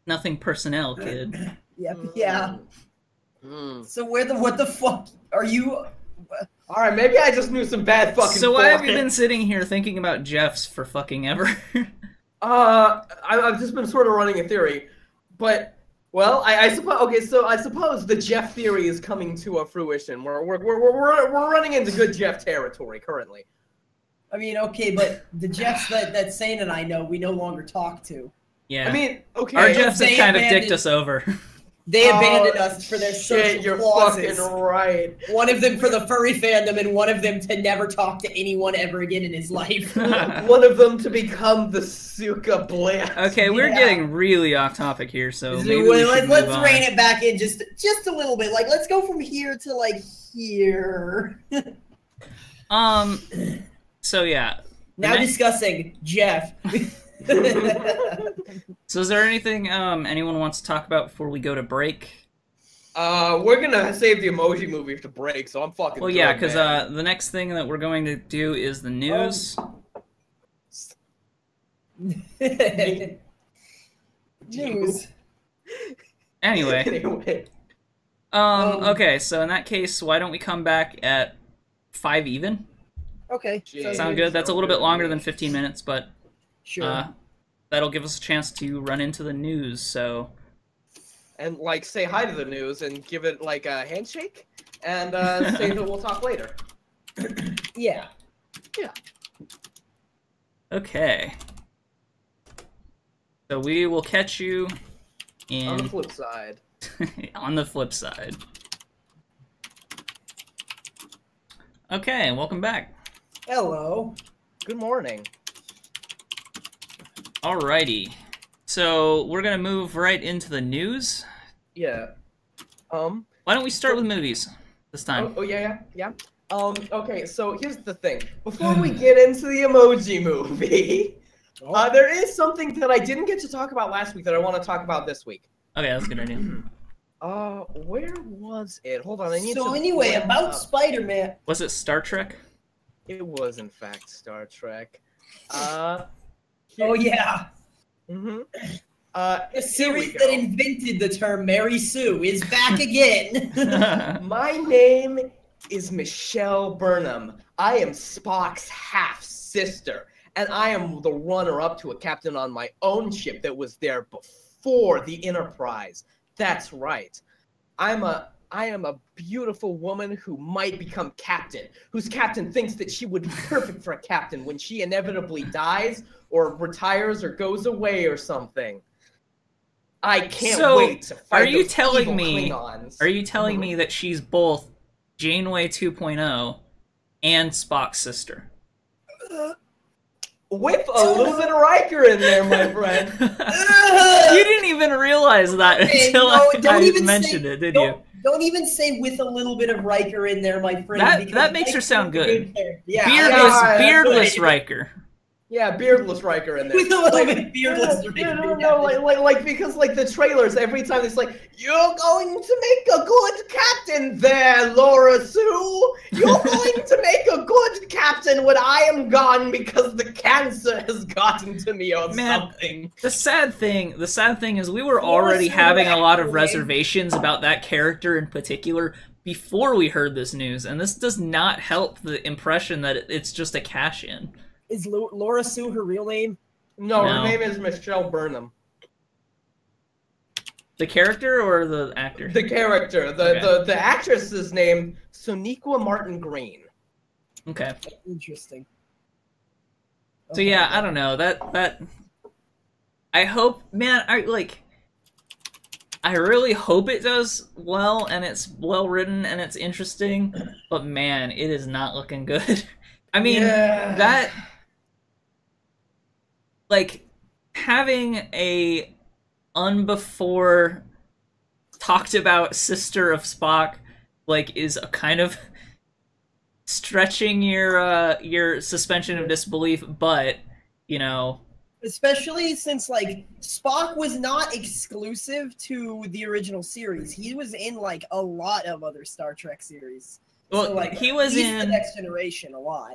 Nothing personnel, kid. Yep, yeah. So what the fuck are you... Alright, maybe I just knew some bad fucking So why have you Forrest. been sitting here thinking about Jeffs for fucking ever? I've just been sort of running a theory. But... Well, I suppose. Okay, so I suppose the Jeff theory is coming to a fruition. We're running into good Jeff territory currently. I mean, okay, but the Jeffs that Sane and I know, we no longer talk to. Yeah. I mean, okay. Our Jeffs have they kind of abandoned- dicked us over. They abandoned us for their social Shit, you're clauses. fucking right. One of them for the furry fandom, and one of them to never talk to anyone ever again in his life. One of them to become the Suka Blast. Okay, we're Yeah. getting really off topic here, so maybe we should let's move on. rein it back in just a little bit. Like, let's go from here to like here. So yeah. Now discussing Jeff. So is there anything anyone wants to talk about before we go to break? We're gonna save the Emoji Movie to break, so I'm fucking. Well, yeah, because the next thing that we're going to do is the news. News. Anyway. Okay, so in that case, why don't we come back at 5 even? Okay. Sound good? That's a little bit longer than 15 minutes, but Sure. that'll give us a chance to run into the news, so... And, like, say hi to the news and give it, like, a handshake, and say that we'll talk later. Yeah. Yeah. Okay. So we will catch you in... On the flip side. on the flip side. Okay, welcome back. Hello. Good morning. Alrighty. So we're gonna move right into the news. Yeah. Why don't we start with movies this time? Yeah. Okay, so here's the thing. Before we get into the Emoji Movie, there is something that I didn't get to talk about last week that I want to talk about this week. Okay, that's a good idea. Where was it? Hold on, I need to... So anyway, pull it about up. Spider-Man. Was it Star Trek? It was, in fact, Star Trek. Oh yeah. Mm-hmm. A series that invented the term Mary Sue is back again. My name is Michelle Burnham. I am Spock's half-sister, and I am the runner-up to a captain on my own ship that was there before the Enterprise. That's right. I am a beautiful woman who might become captain, whose captain thinks that she would be perfect for a captain when she inevitably dies or retires or goes away or something. I can't wait to fight those evil Klingons. Are you telling me that she's both Janeway 2.0 and Spock's sister? With a little bit of Riker in there, my friend. You didn't even realize that until I mentioned it, did you? Don't even say with a little bit of Riker in there, my friend. That makes her sound good. Yeah, Beardless Riker. Yeah, beardless Riker in there. With a little bit beardless Riker. No, like because like the trailers, every time it's like, you're going to make a good captain there, Laura Sue. You're going to make a good captain when I am gone because the cancer has gotten to me or something. The sad thing is we were already having a lot of reservations about that character in particular before we heard this news, and this does not help the impression that it's just a cash-in. Is Laura Sue her real name? No, her name is Michelle Burnham. The character or the actor? The character. The actress is named Sonequa Martin Green. Okay. Interesting. So yeah, I don't know. That I hope, man, I really hope it does well and it's well written and it's interesting, but man, it is not looking good. I mean, that like having a unbefore talked about sister of Spock like is a kind of stretching your suspension of disbelief, but you know, especially since like Spock was not exclusive to the original series. He was in like a lot of other Star Trek series. Well, so, like, he was in the Next Generation a lot.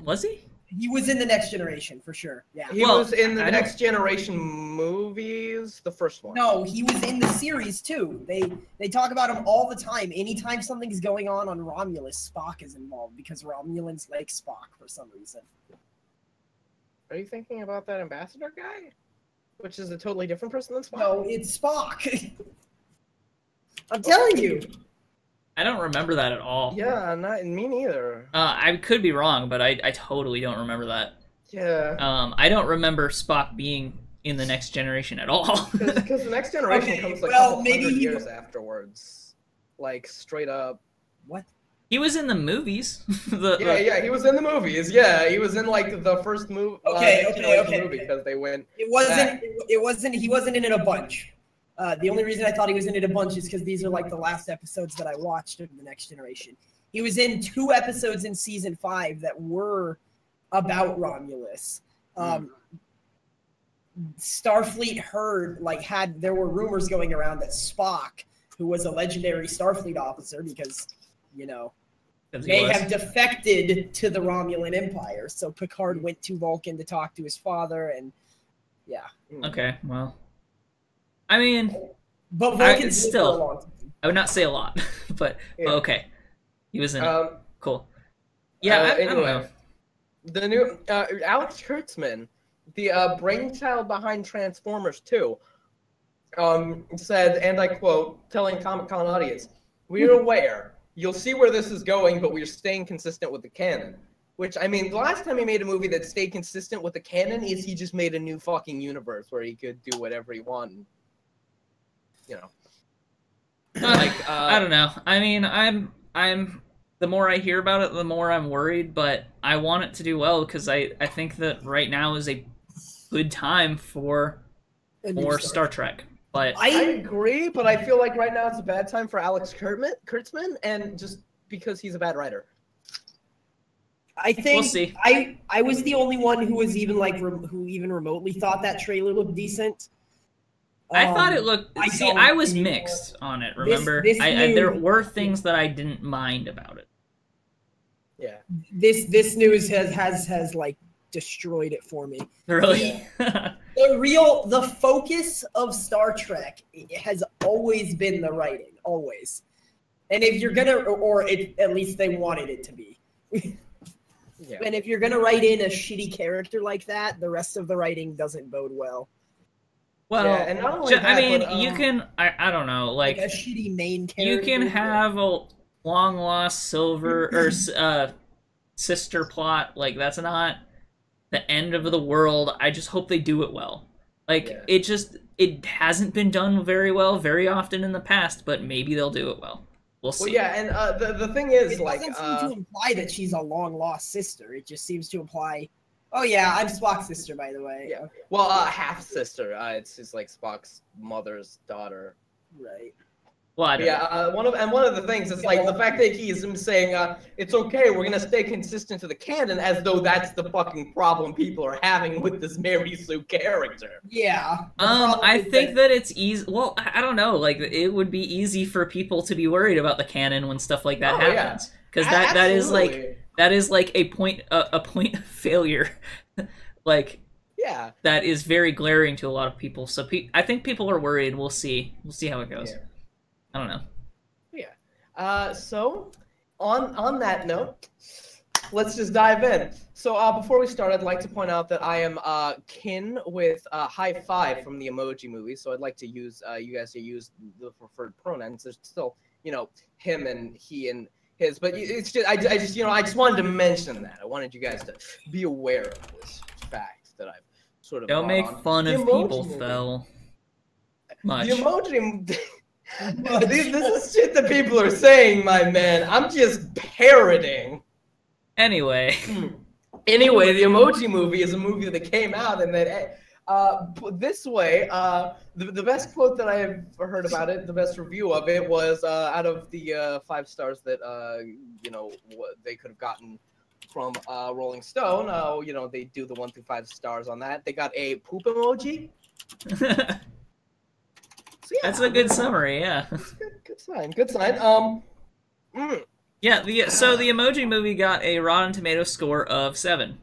Was he? He was in the Next Generation for sure. Yeah. He was in the Next Generation movies, the first one. No, he was in the series too. They talk about him all the time. Anytime something's going on Romulus, Spock is involved because Romulans like Spock for some reason. Are you thinking about that ambassador guy? Which is a totally different person than Spock? No, it's Spock. I'm telling you. I don't remember that at all. Yeah, not me neither. I could be wrong, but I totally don't remember that. Yeah. I don't remember Spock being in the Next Generation at all. Because the Next Generation comes like maybe years afterwards. Like, straight up. What? He was in the movies. Yeah, he was in the movies. Yeah, he was in like the first movie. Okay. Movie because they went. He wasn't in it a bunch. The only reason I thought he was in it a bunch is because these are like the last episodes that I watched of the Next Generation. He was in 2 episodes in season 5 that were about Romulus. Starfleet there were rumors going around that Spock, who was a legendary Starfleet officer, because they have defected to the Romulan Empire. So Picard went to Vulcan to talk to his father, and yeah. Okay, well, I mean, but Vulcan's still. For a long time. I would not say a lot, but okay, he was in it. Cool. Yeah, I don't know. The new Alex Kurtzman, the brainchild behind Transformers 2, said, and I quote, telling Comic-Con audience, "We're aware. You'll see where this is going, but we're staying consistent with the canon." Which, I mean, the last time he made a movie that stayed consistent with the canon is he just made a new fucking universe where he could do whatever he wanted. I don't know. I mean, I'm the more I hear about it, the more I'm worried, but I want it to do well because I think that right now is a good time for more Star Trek. But I agree, but I feel like right now it's a bad time for Alex Kurtzman, and just because he's a bad writer. I think we'll see. I was the only one who was even who even remotely thought that trailer looked decent. I thought it looked. I was mixed on it. Remember, there were things that I didn't mind about it. Yeah. This news has like destroyed it for me. Really. The focus of Star Trek has always been the writing, always. And if you're gonna, at least they wanted it to be. Yeah. And if you're gonna write in a shitty character like that, the rest of the writing doesn't bode well. Well, yeah, and not only I mean, you can. I don't know, like a shitty main character. You can have a long lost silver or sister plot. Like that's not the end of the world. I just hope they do it well. Like it hasn't been done very well very often in the past, but maybe they'll do it well. We'll see. Well, yeah, and the thing is, it doesn't seem to imply that she's a long lost sister. It just seems to imply. Oh yeah, I'm Spock's sister, by the way. Yeah. Well, half sister. It's just like Spock's mother's daughter. Right. Well, one of the things is like the fact that he's saying it's okay, we're gonna stay consistent to the canon, as though that's the fucking problem people are having with this Mary Sue character. Yeah. I think that it's easy. Well, I don't know. Like it would be easy for people to be worried about the canon when stuff like that happens, because that is like a point of failure. Like that is very glaring to a lot of people. So I think people are worried. We'll see how it goes. Yeah. I don't know. Yeah. So, on that note, let's just dive in. So, before we start, I'd like to point out that I am kin with High Five from the Emoji Movie. So, I'd like to use you guys to use the preferred pronouns. There's still, him and he and his, but it's just I just wanted to mention that. I wanted you guys to be aware of this fact that I've sort of. Don't make fun of people, Phil. Much. The emoji. This is shit that people are saying, my man. I'm just parroting. Anyway, the Emoji Movie is a movie that came out, and that this way, the best quote that I have heard about it, the best review of it was out of the 5 stars that they could have gotten from Rolling Stone. They do the 1 through 5 stars on that. They got a poop emoji. So, yeah, that's a good summary. Yeah. Good sign. Good sign. Yeah. So the Emoji Movie got a Rotten Tomatoes score of 7.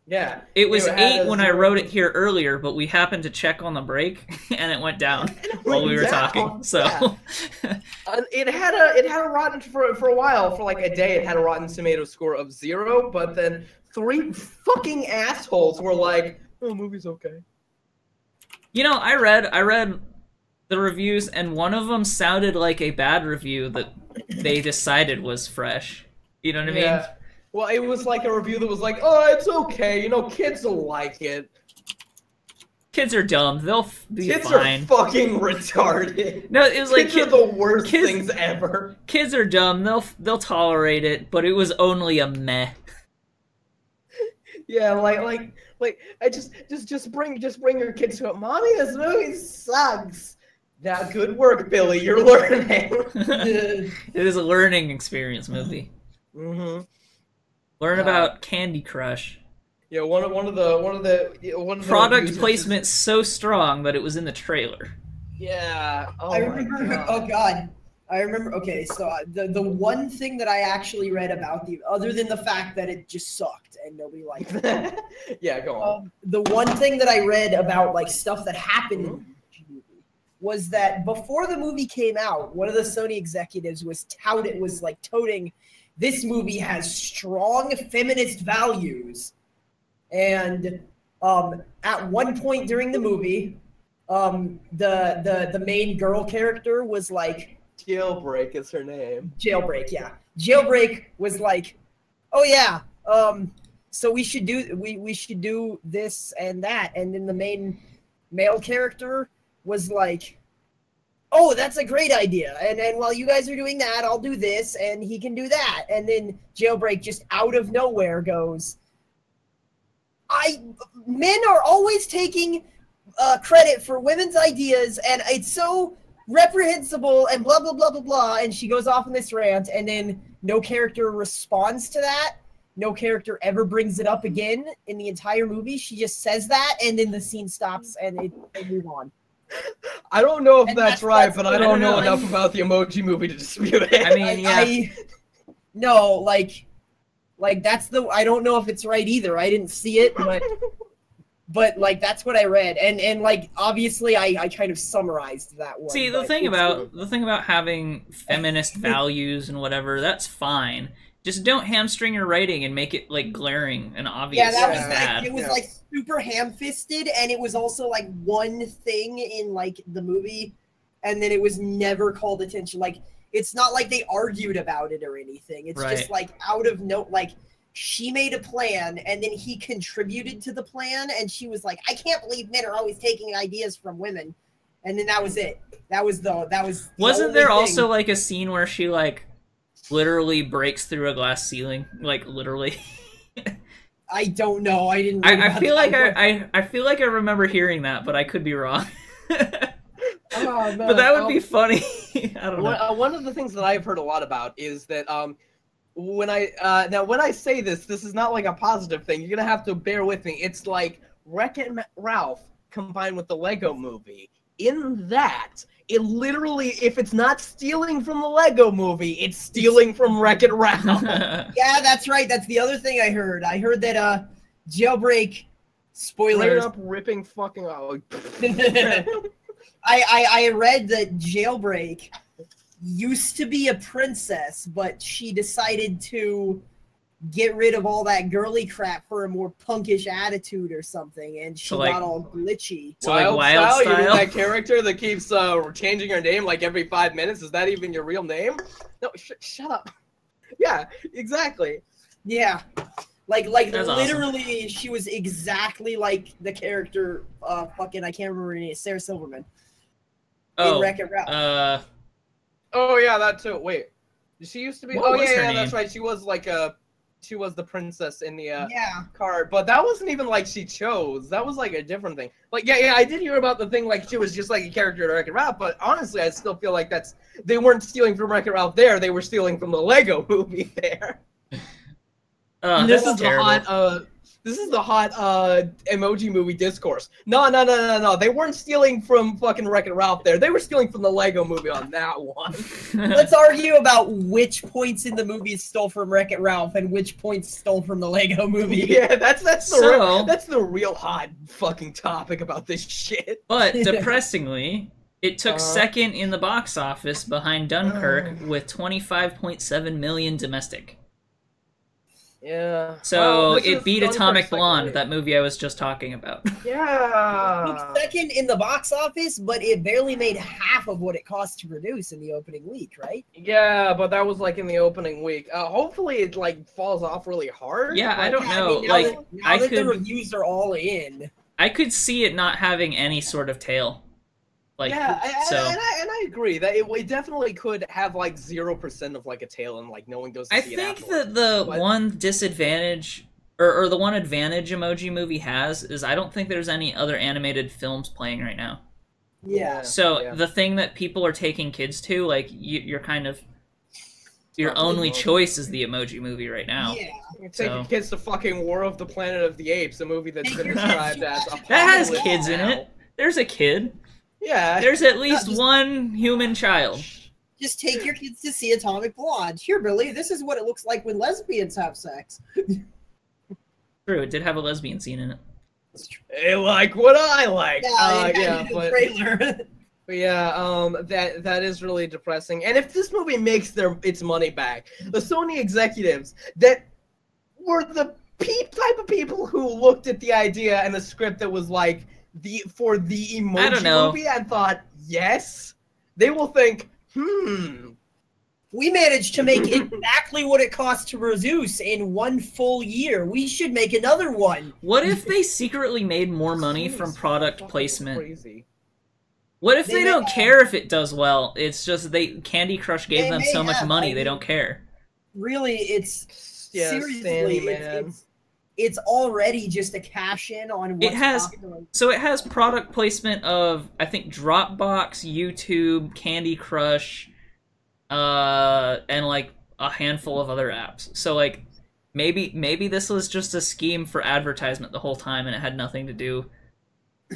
Yeah. It was 8 when I wrote it here earlier, but we happened to check on the break, and it went down while we were talking. So yeah. It had a Rotten for a while, for like a day. It had a Rotten Tomatoes score of 0, but then 3 fucking assholes were like, "Oh, movie's okay." I read the reviews, and one of them sounded like a bad review that they decided was fresh. You know what I mean? Yeah. Well, it was like a review that was like, "Oh, it's okay. Kids will like it." Kids are dumb. They'll be kids fine. Kids are fucking retarded. No, it was like kids are the worst things ever. Kids are dumb. They'll tolerate it, but it was only a meh. Yeah, like I just bring your kids to it. Mommy, this movie sucks. Now, good work, Billy. You're learning. It is a learning experience movie. Mm-hmm. Learn about Candy Crush. Yeah, one of the product placement so strong that it was in the trailer. Yeah. I remember. Oh God. I remember. Okay, so the one thing that I actually read about other than the fact that it just sucked and nobody liked it. Yeah, go on. The one thing that I read about like stuff that happened in the movie was that before the movie came out, one of the Sony executives was toting this movie has strong feminist values, and at one point during the movie, the main girl character was like. Jailbreak is her name. Jailbreak, yeah. Jailbreak was like, "Oh yeah, so we should do this and that," and then the main male character was like, "Oh, that's a great idea, and while you guys are doing that, I'll do this, and he can do that," and then Jailbreak just out of nowhere goes, men are always taking credit for women's ideas, and it's so reprehensible and blah blah blah blah blah, and she goes off on this rant, and then no character responds to that. No character ever brings it up again in the entire movie. She just says that, and then the scene stops, and they move on. I don't know if that's right, but I don't know enough about the Emoji Movie to dispute it. I mean, yeah. No, like that's I don't know if it's right either. I didn't see it, but like that's what I read, and like obviously I kind of summarized that one. See, the thing about having feminist values and whatever, that's fine. Just don't hamstring your writing and make it like glaring and obvious. Yeah, that was bad. like, it was like super ham-fisted, and it was also like one thing in like the movie, and then it was never called attention. Like it's not like they argued about it or anything. It's just like out of note, like. She made a plan, and then he contributed to the plan, and she was like, "I can't believe men are always taking ideas from women," and then that was it. Wasn't there also like a scene where she like literally breaks through a glass ceiling, like literally? I don't know. I didn't. I feel like I feel like I remember hearing that, but I could be wrong. Oh, but that would be funny. I don't know. One of the things that I've heard a lot about is that when I say this is not like a positive thing. You're gonna have to bear with me. It's like Wreck-It Ralph combined with the Lego Movie. In that, it literally, if it's not stealing from the Lego Movie, it's stealing from Wreck-It Ralph. Yeah, that's right. That's the other thing I heard. I heard that Jailbreak, spoilers. Straight up ripping fucking out. I read that Jailbreak used to be a princess, but she decided to get rid of all that girly crap for a more punkish attitude or something, and she got all glitchy. So like Wild Style? You mean that character that keeps changing her name like every 5 minutes? Is that even your real name? No, shut up. Yeah, exactly. Yeah. Like literally, awesome. She was exactly like the character, I can't remember her name, Sarah Silverman. Oh, in Wreck-It Ralph. Oh yeah, that too. Wait, she used to be. What was her yeah, name? That's right. She was like she was the princess in the card, but that wasn't even like she chose. That was like a different thing. Like yeah, I did hear about the thing like she was just like a character in Wreck-It Ralph, but honestly, I still feel like they weren't stealing from Wreck-It Ralph there. They were stealing from the Lego Movie there. This is the hot emoji movie discourse. No. They weren't stealing from fucking Wreck-It Ralph there. They were stealing from the Lego Movie on that one. Let's argue about which points in the movie stole from Wreck-It Ralph and which points stole from the Lego Movie. Yeah, that's the real hot fucking topic about this shit. But depressingly, it took second in the box office behind Dunkirk with 25.7 million domestic. Yeah. So it beat Atomic Blonde, that movie I was just talking about. Yeah. It took second in the box office, but it barely made half of what it cost to produce in the opening week, right? Yeah, but that was like in the opening week. Hopefully it like falls off really hard. Yeah, I don't know. Now that the reviews are all in, I could see it not having any sort of tail. And I agree that it definitely could have like 0% of like a tail and like no one goes to see it. I think that the one disadvantage or the one advantage Emoji Movie has is I don't think there's any other animated films playing right now. Yeah. So the thing that people are taking kids to, like you're kind of your only choice is the Emoji Movie right now. Yeah. You're taking kids to fucking War of the Planet of the Apes, a movie that's been described as a that has kids in it. There's a kid. Yeah. There's at least one human child. Just take your kids to see Atomic Blonde. Here, Billy, this is what it looks like when lesbians have sex. True, it did have a lesbian scene in it. Hey, like what I like. But that is really depressing. And if this movie makes its money back, the Sony executives that were the type of people who looked at the idea and the script that was like for the Emoji Movie and thought, yes, they will think, we managed to make exactly what it cost to produce in one full year. We should make another one. What if they secretly made more money from product placement? Crazy. What if they don't care if it does well? It's just Candy Crush gave them so much money, they don't care. Really, it's seriously, it's already just a cash in on what's popular. So it has product placement of, I think, Dropbox, YouTube, Candy Crush, and like a handful of other apps. So like maybe this was just a scheme for advertisement the whole time and it had nothing to do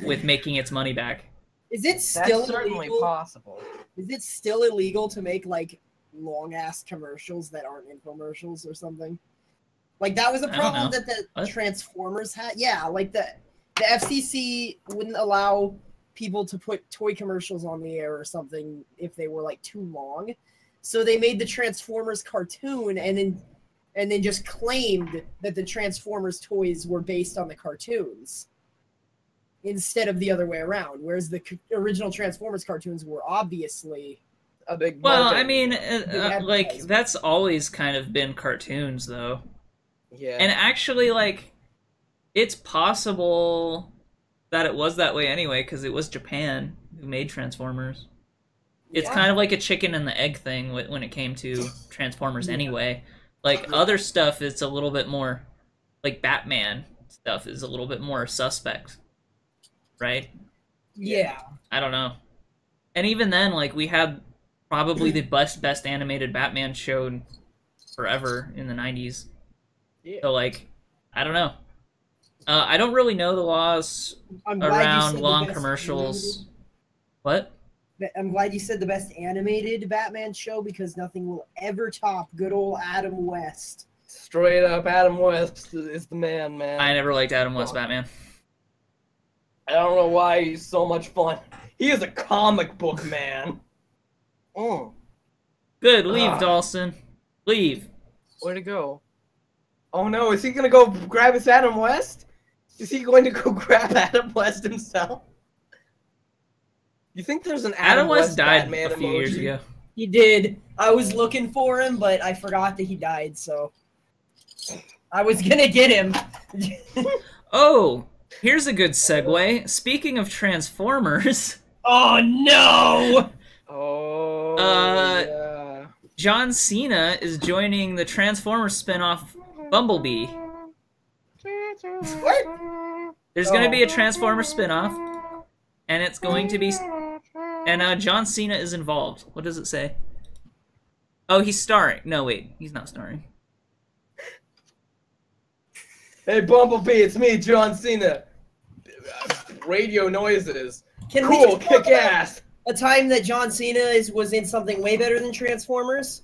with making its money back. Is it still That's certainly illegal? possible. Is it still illegal to make like long ass commercials that aren't infomercials or something? Like that was a problem that the Transformers had. Yeah, like the FCC wouldn't allow people to put toy commercials on the air or something if they were like too long. So they made the Transformers cartoon and then just claimed that the Transformers toys were based on the cartoons instead of the other way around. Whereas the original Transformers cartoons were obviously a big Well, I mean, like that's always kind of been cartoons though. Yeah. And actually, like, it's possible that it was that way anyway, because it was Japan who made Transformers. It's kind of like a chicken and the egg thing when it came to Transformers anyway. Like, other stuff is a little bit more, like Batman stuff is a little bit more suspect. Right? Yeah. I don't know. And even then, like, we had probably the best animated Batman show forever in the 90s. Yeah. So, like, I don't know. I don't really know the laws around long commercials. What? I'm glad you said the best animated Batman show because nothing will ever top good old Adam West. Straight up, Adam West is the man. I never liked Adam West Batman. I don't know why he's so much fun. He is a comic book man. Good, leave, Dawson. Leave. Where'd it go? Oh no, is he gonna go grab his Adam West? Is he going to go grab Adam West himself? You think there's an Adam West died Batman a few emoji? years ago. He did. I was looking for him, but I forgot that he died, so I was gonna get him. Oh, here's a good segue. Speaking of Transformers, Oh no! Oh, yeah. John Cena is joining the Transformers spin-off Bumblebee. What? There's going to be a Transformers spin-off, and it's going to be... And John Cena is involved. What does it say? Oh, he's starring. No, wait. He's not starring. Hey, Bumblebee, it's me, John Cena. Radio noises. Can we Cool, just talk kick ass. a time that John Cena was in something way better than Transformers?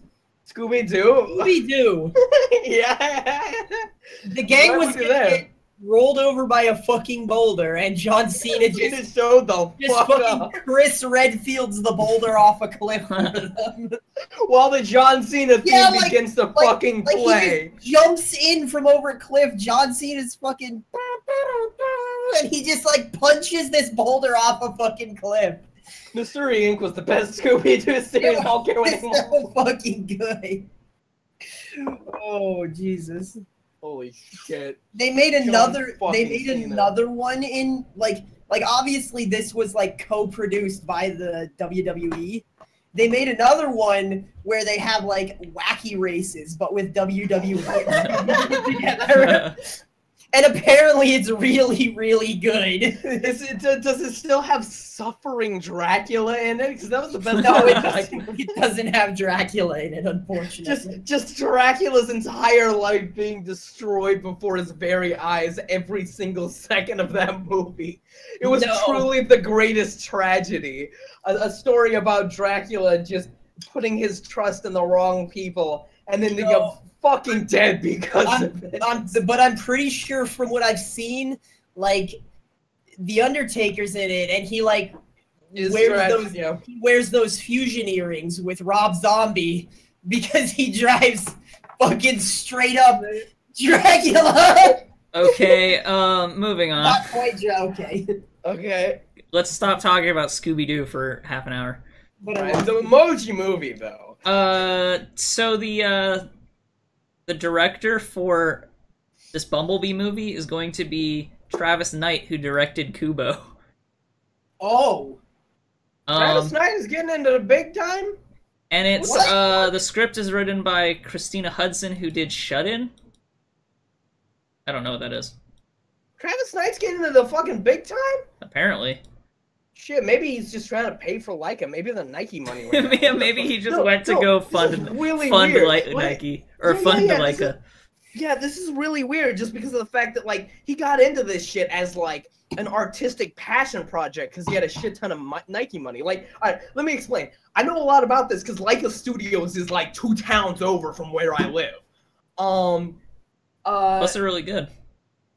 Scooby-Doo? Scooby-Doo. Yeah. The gang Why was was he gonna there? get rolled over by a fucking boulder, and John Cena He just, just showed the just fuck fucking up. Chris Redfield's the boulder off a cliff for them. While the John Cena theme Yeah, like- begins to like- fucking Like play. he just jumps in from over a cliff. John Cena's fucking, and he just like punches this boulder off a fucking cliff. Mystery Inc. was the best Scooby-Doo series. I don't care what It's anyone. so fucking good. Oh Jesus! Holy shit. They made another. They fucking made Cena. another one in like obviously this was like co-produced by the WWE. They made another one where they have like wacky races, but with WWE together. And apparently it's really, really good. Does it still have Suffering Dracula in it? Because that was the best No, part. it doesn't have Dracula in it, unfortunately. Just Dracula's entire life being destroyed before his very eyes every single second of that movie. It was No. truly the greatest tragedy. A story about Dracula just putting his trust in the wrong people and then ending No. up fucking dead because of it. But I'm pretty sure from what I've seen, like, The Undertaker's in it, and he like Just wears Drac- those yeah. he wears those fusion earrings with Rob Zombie because he drives fucking straight up Dracula. Okay, moving on. Not quite okay. Okay. Let's stop talking about Scooby-Doo for half an hour. But Right. The Emoji Movie, though. So the director for this Bumblebee movie is going to be Travis Knight, who directed Kubo. oh, Travis Knight is getting into the big time? And it's What? the script is written by Christina Hudson, who did Shut In. I don't know what that is. Travis Knight's getting into the fucking big time? Apparently. Shit, maybe he's just trying to pay for Leica. Maybe the Nike money went out. Yeah, maybe he just No, went to no, go this fund is really fund weird. like Like, Nike or yeah, fund yeah, Leica. Yeah, this is really weird just because of the fact that, like, he got into this shit as, like, an artistic passion project because he had a shit ton of Nike money. Like, all right, let me explain. I know a lot about this because Leica Studios is, like, 2 towns over from where I live. Plus, they're really good.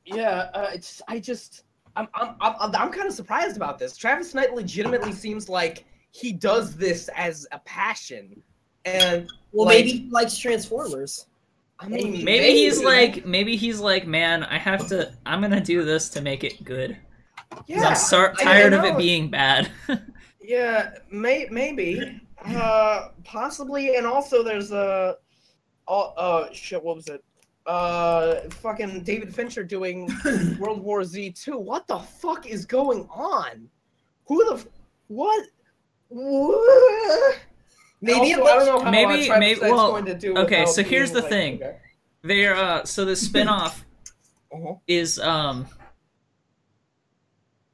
Yeah, I'm kind of surprised about this. Travis Knight legitimately seems like he does this as a passion, and well, like, maybe he likes Transformers. I mean, Maybe he's like, man, I'm gonna do this to make it good. 'Cause yeah, I'm I tired don't of it know. being bad. Yeah, maybe, possibly, and also there's shit, what was it? Fucking David Fincher doing World War Z 2. What the fuck is going on? What? Maybe Also, I don't know how Maybe- Travis maybe- Knight's well, going to do. okay, without so here's being, the like, thing. okay. They're so the spin-off is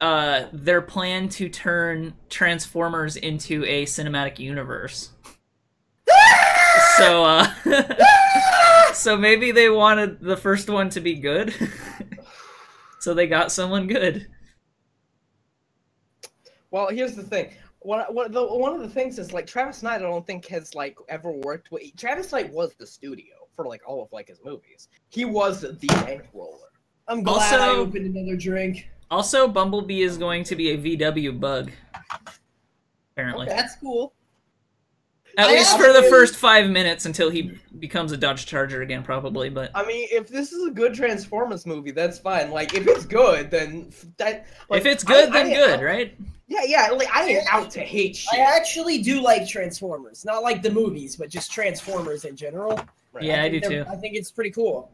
their plan to turn Transformers into a cinematic universe. So so maybe they wanted the first one to be good. So they got someone good. Well, here's the thing. One of the things is, like, Travis Knight, I don't think has, like, ever worked with. Travis Knight was the studio for, like, all of, like, his movies. He was the bankroller. I'm glad I Also- opened another drink. Also, Bumblebee is going to be a VW bug. Apparently. That's cool. At least for the first 5 minutes until he becomes a Dodge Charger again, probably. But I mean, if this is a good Transformers movie, that's fine. Like, if it's good, then that. Like, if it's good, then good, right? Yeah. Like, I ain't out to hate shit. I actually do like Transformers, not like the movies, but just Transformers in general. Right. Yeah, I do too. I think it's pretty cool.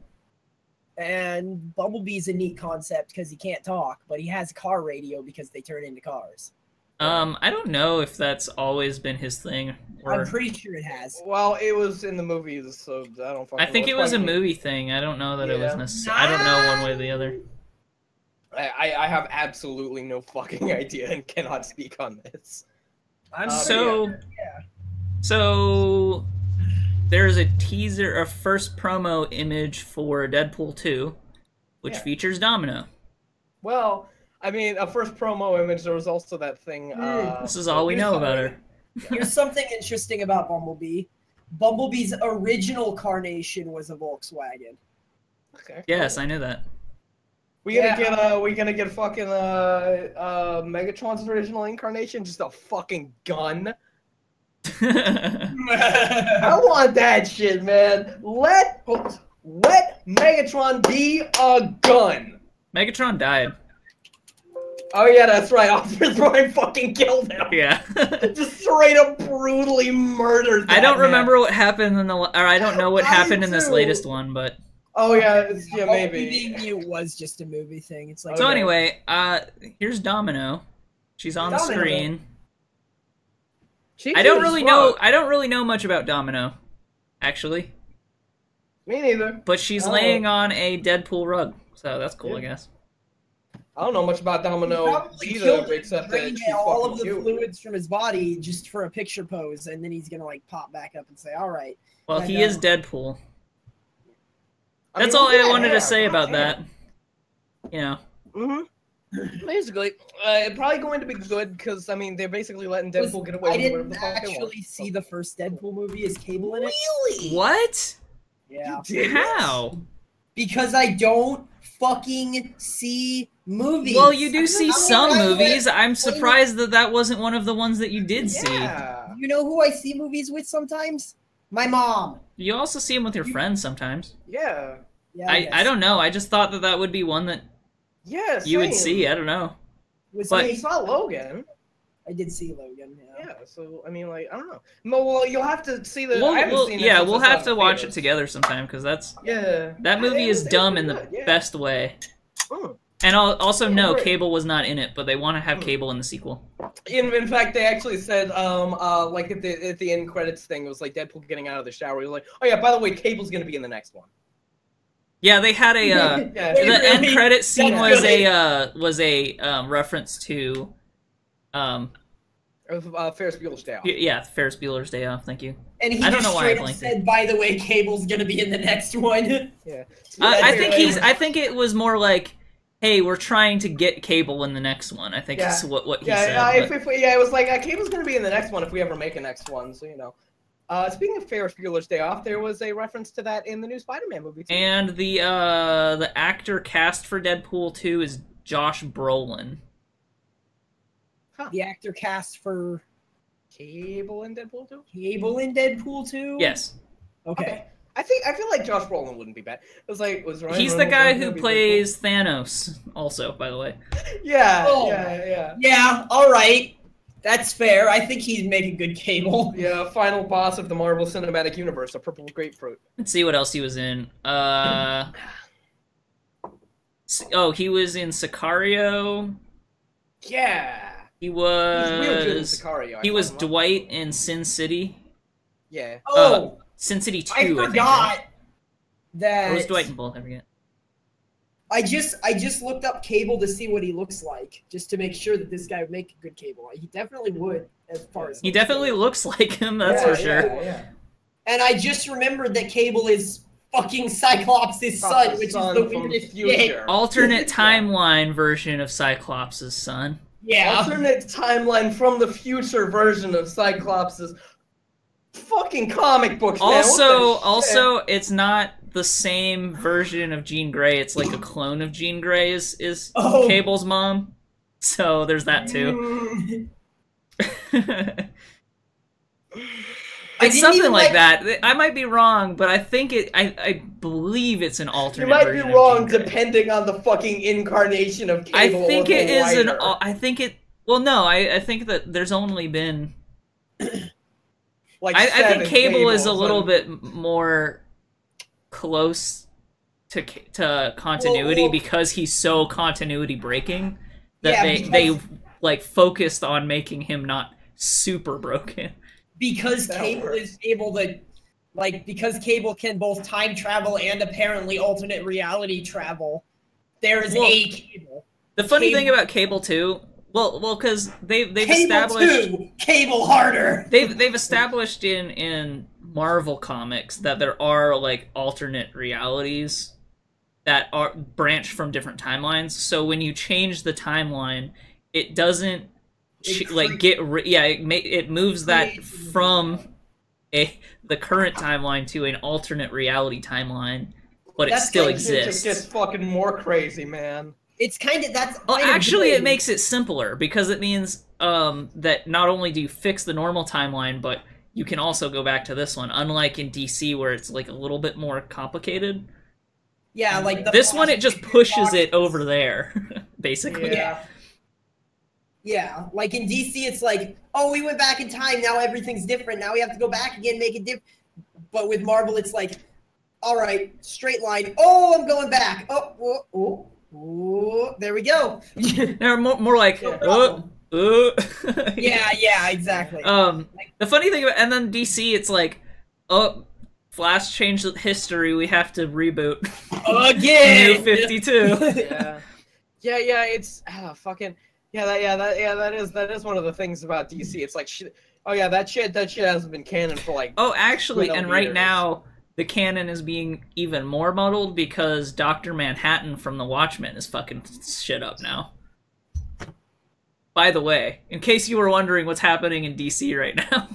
And Bumblebee's a neat concept because he can't talk, but he has car radio because they turn into cars. I don't know if that's always been his thing. Or... I'm pretty sure it has. Well, it was in the movies, so I don't fucking I think know. it was a movie thing. I don't know that it was necessary. I don't know one way or the other. I have absolutely no fucking idea and cannot speak on this. So there's a teaser, a first promo image for Deadpool 2, which features Domino. Well, I mean, a first promo image, there was also that thing. This is all we know about her. Here's something interesting about Bumblebee. Bumblebee's original carnation was a Volkswagen. Okay. Yes, I knew that. We gonna get fucking Megatron's original incarnation, just a fucking gun. I want that shit, man. Let Megatron be a gun. Megatron died. Oh yeah, that's right. Optimus Prime fucking killed him. Yeah. Just straight up brutally murdered. I don't remember what happened in the, or I don't know what happened in this latest one, but. Oh yeah, maybe. Being mute was just a movie thing. It's like so anyway, here's Domino. She's on the screen. I don't really know much about Domino, actually. Me neither. But she's laying on a Deadpool rug, so that's cool, I guess. I don't know much about Domino either, except that she's all of the cute. fluids from his body just for a picture pose, and then he's gonna like pop back up and say, "All right." Well, he is Deadpool. That's all I wanted to say about that. You know. Basically, probably going to be good because I mean they're basically letting Deadpool get away. I with whatever didn't the fuck they want. actually see the first Deadpool movie. Is Cable in it? Really? What? Yeah. How? Because I don't fucking see movies. Well, you do see some movies. I'm surprised that that wasn't one of the ones that you did see. You know who I see movies with sometimes? My mom. You also see them with your friends sometimes. Yeah. I don't know. I just thought that that would be one that you would see. I don't know. But you saw Logan. I did see Logan. Yeah. So I mean, like, I don't know. No, well, you'll have to see the. We'll have to watch it together sometime because that's that movie is dumb in the best way. And also, no, Cable was not in it, but they want to have Cable in the sequel. In fact, they actually said, like at the end credits thing, it was like Deadpool getting out of the shower. He was like, "Oh yeah, by the way, Cable's gonna be in the next one." Yeah, they had a the end credit scene was a reference to Ferris Bueller's Day Off. Yeah, Ferris Bueller's Day Off. Thank you. And he I don't just know why I straight up said, "By the way, Cable's gonna be in the next one." Yeah. I think it was more like, "Hey, we're trying to get Cable in the next one." I think is what he said. It was like Cable's gonna be in the next one if we ever make a next one. So you know. Speaking of Ferris Bueller's Day Off, there was a reference to that in the new Spider-Man movie too. And the actor cast for Deadpool 2 is Josh Brolin. Huh. The actor cast for Cable in Deadpool 2? Cable in Deadpool 2? Yes. Okay. I feel like Josh Brolin wouldn't be bad. It was like he's the guy who plays Thanos, also, by the way. Yeah, all right. That's fair. I think he'd make a good Cable. Yeah, final boss of the Marvel Cinematic Universe, a purple grapefruit. Let's see what else he was in. He was in Sicario. Yeah. He was real good in Sicario. He was Dwight in Sin City. Yeah. Sin City 2, I forgot that. Or was Dwight in both? I forget. I just looked up Cable to see what he looks like, just to make sure that this guy would make a good Cable. He definitely would, as far as he definitely looks like him. That's for sure. Yeah. And I just remembered that Cable is fucking Cyclops' son, which is the weirdest shit. Alternate timeline version of Cyclops' son. Yeah. Alternate timeline from the future version of Cyclops' fucking comic books. Also, it's not the same version of Jean Grey. It's like a clone of Jean Grey is Cable's mom. So there's that too. It's something like that. I might be wrong, but I think I believe it's an alternate. You might be version wrong, of Jean Grey. depending on the fucking incarnation of Cable. I think or it the is writer. I think it. Well, no, I think that there's only been. Like I think Cable is a Cables little and- bit more close to continuity Well, because he's so continuity breaking that Yeah, they because- like focused on making him not super broken. Because That Cable works. is able to, like, because Cable can both time travel and apparently alternate reality travel. There is Well, a Cable. The funny thing Cable- about Cable too, well, because they've Cable established 2, Cable harder. they've established in Marvel comics that there are like alternate realities that are branched from different timelines. So when you change the timeline, it doesn't like get it moves that from the current timeline to an alternate reality timeline, but it That's still like- It just exists. gets fucking more crazy, man. It's kind of that's. Well, kind of actually, good. it makes it simpler because it means that not only do you fix the normal timeline, but you can also go back to this one. Unlike in DC, where it's like a little bit more complicated. Yeah, like the This one, it just pushes Fox- it over there, basically. Yeah. Yeah, like in DC, it's like, oh, we went back in time. Now everything's different. Now we have to go back again, make it different. But with Marvel, it's like, all right, straight line. Oh, I'm going back. Oh, there we go. They're more like, No problem. Yeah, exactly. The funny thing about, and then DC, it's like, oh, Flash changed history. We have to reboot. Again. New 52. Yeah. It's fucking that is one of the things about DC. It's like shit. Oh yeah, that shit hasn't been canon for like. Oh, actually, 12 and right years. now the canon is being even more muddled because Dr. Manhattan from The Watchmen is fucking shit up now. By the way, in case you were wondering what's happening in DC right now.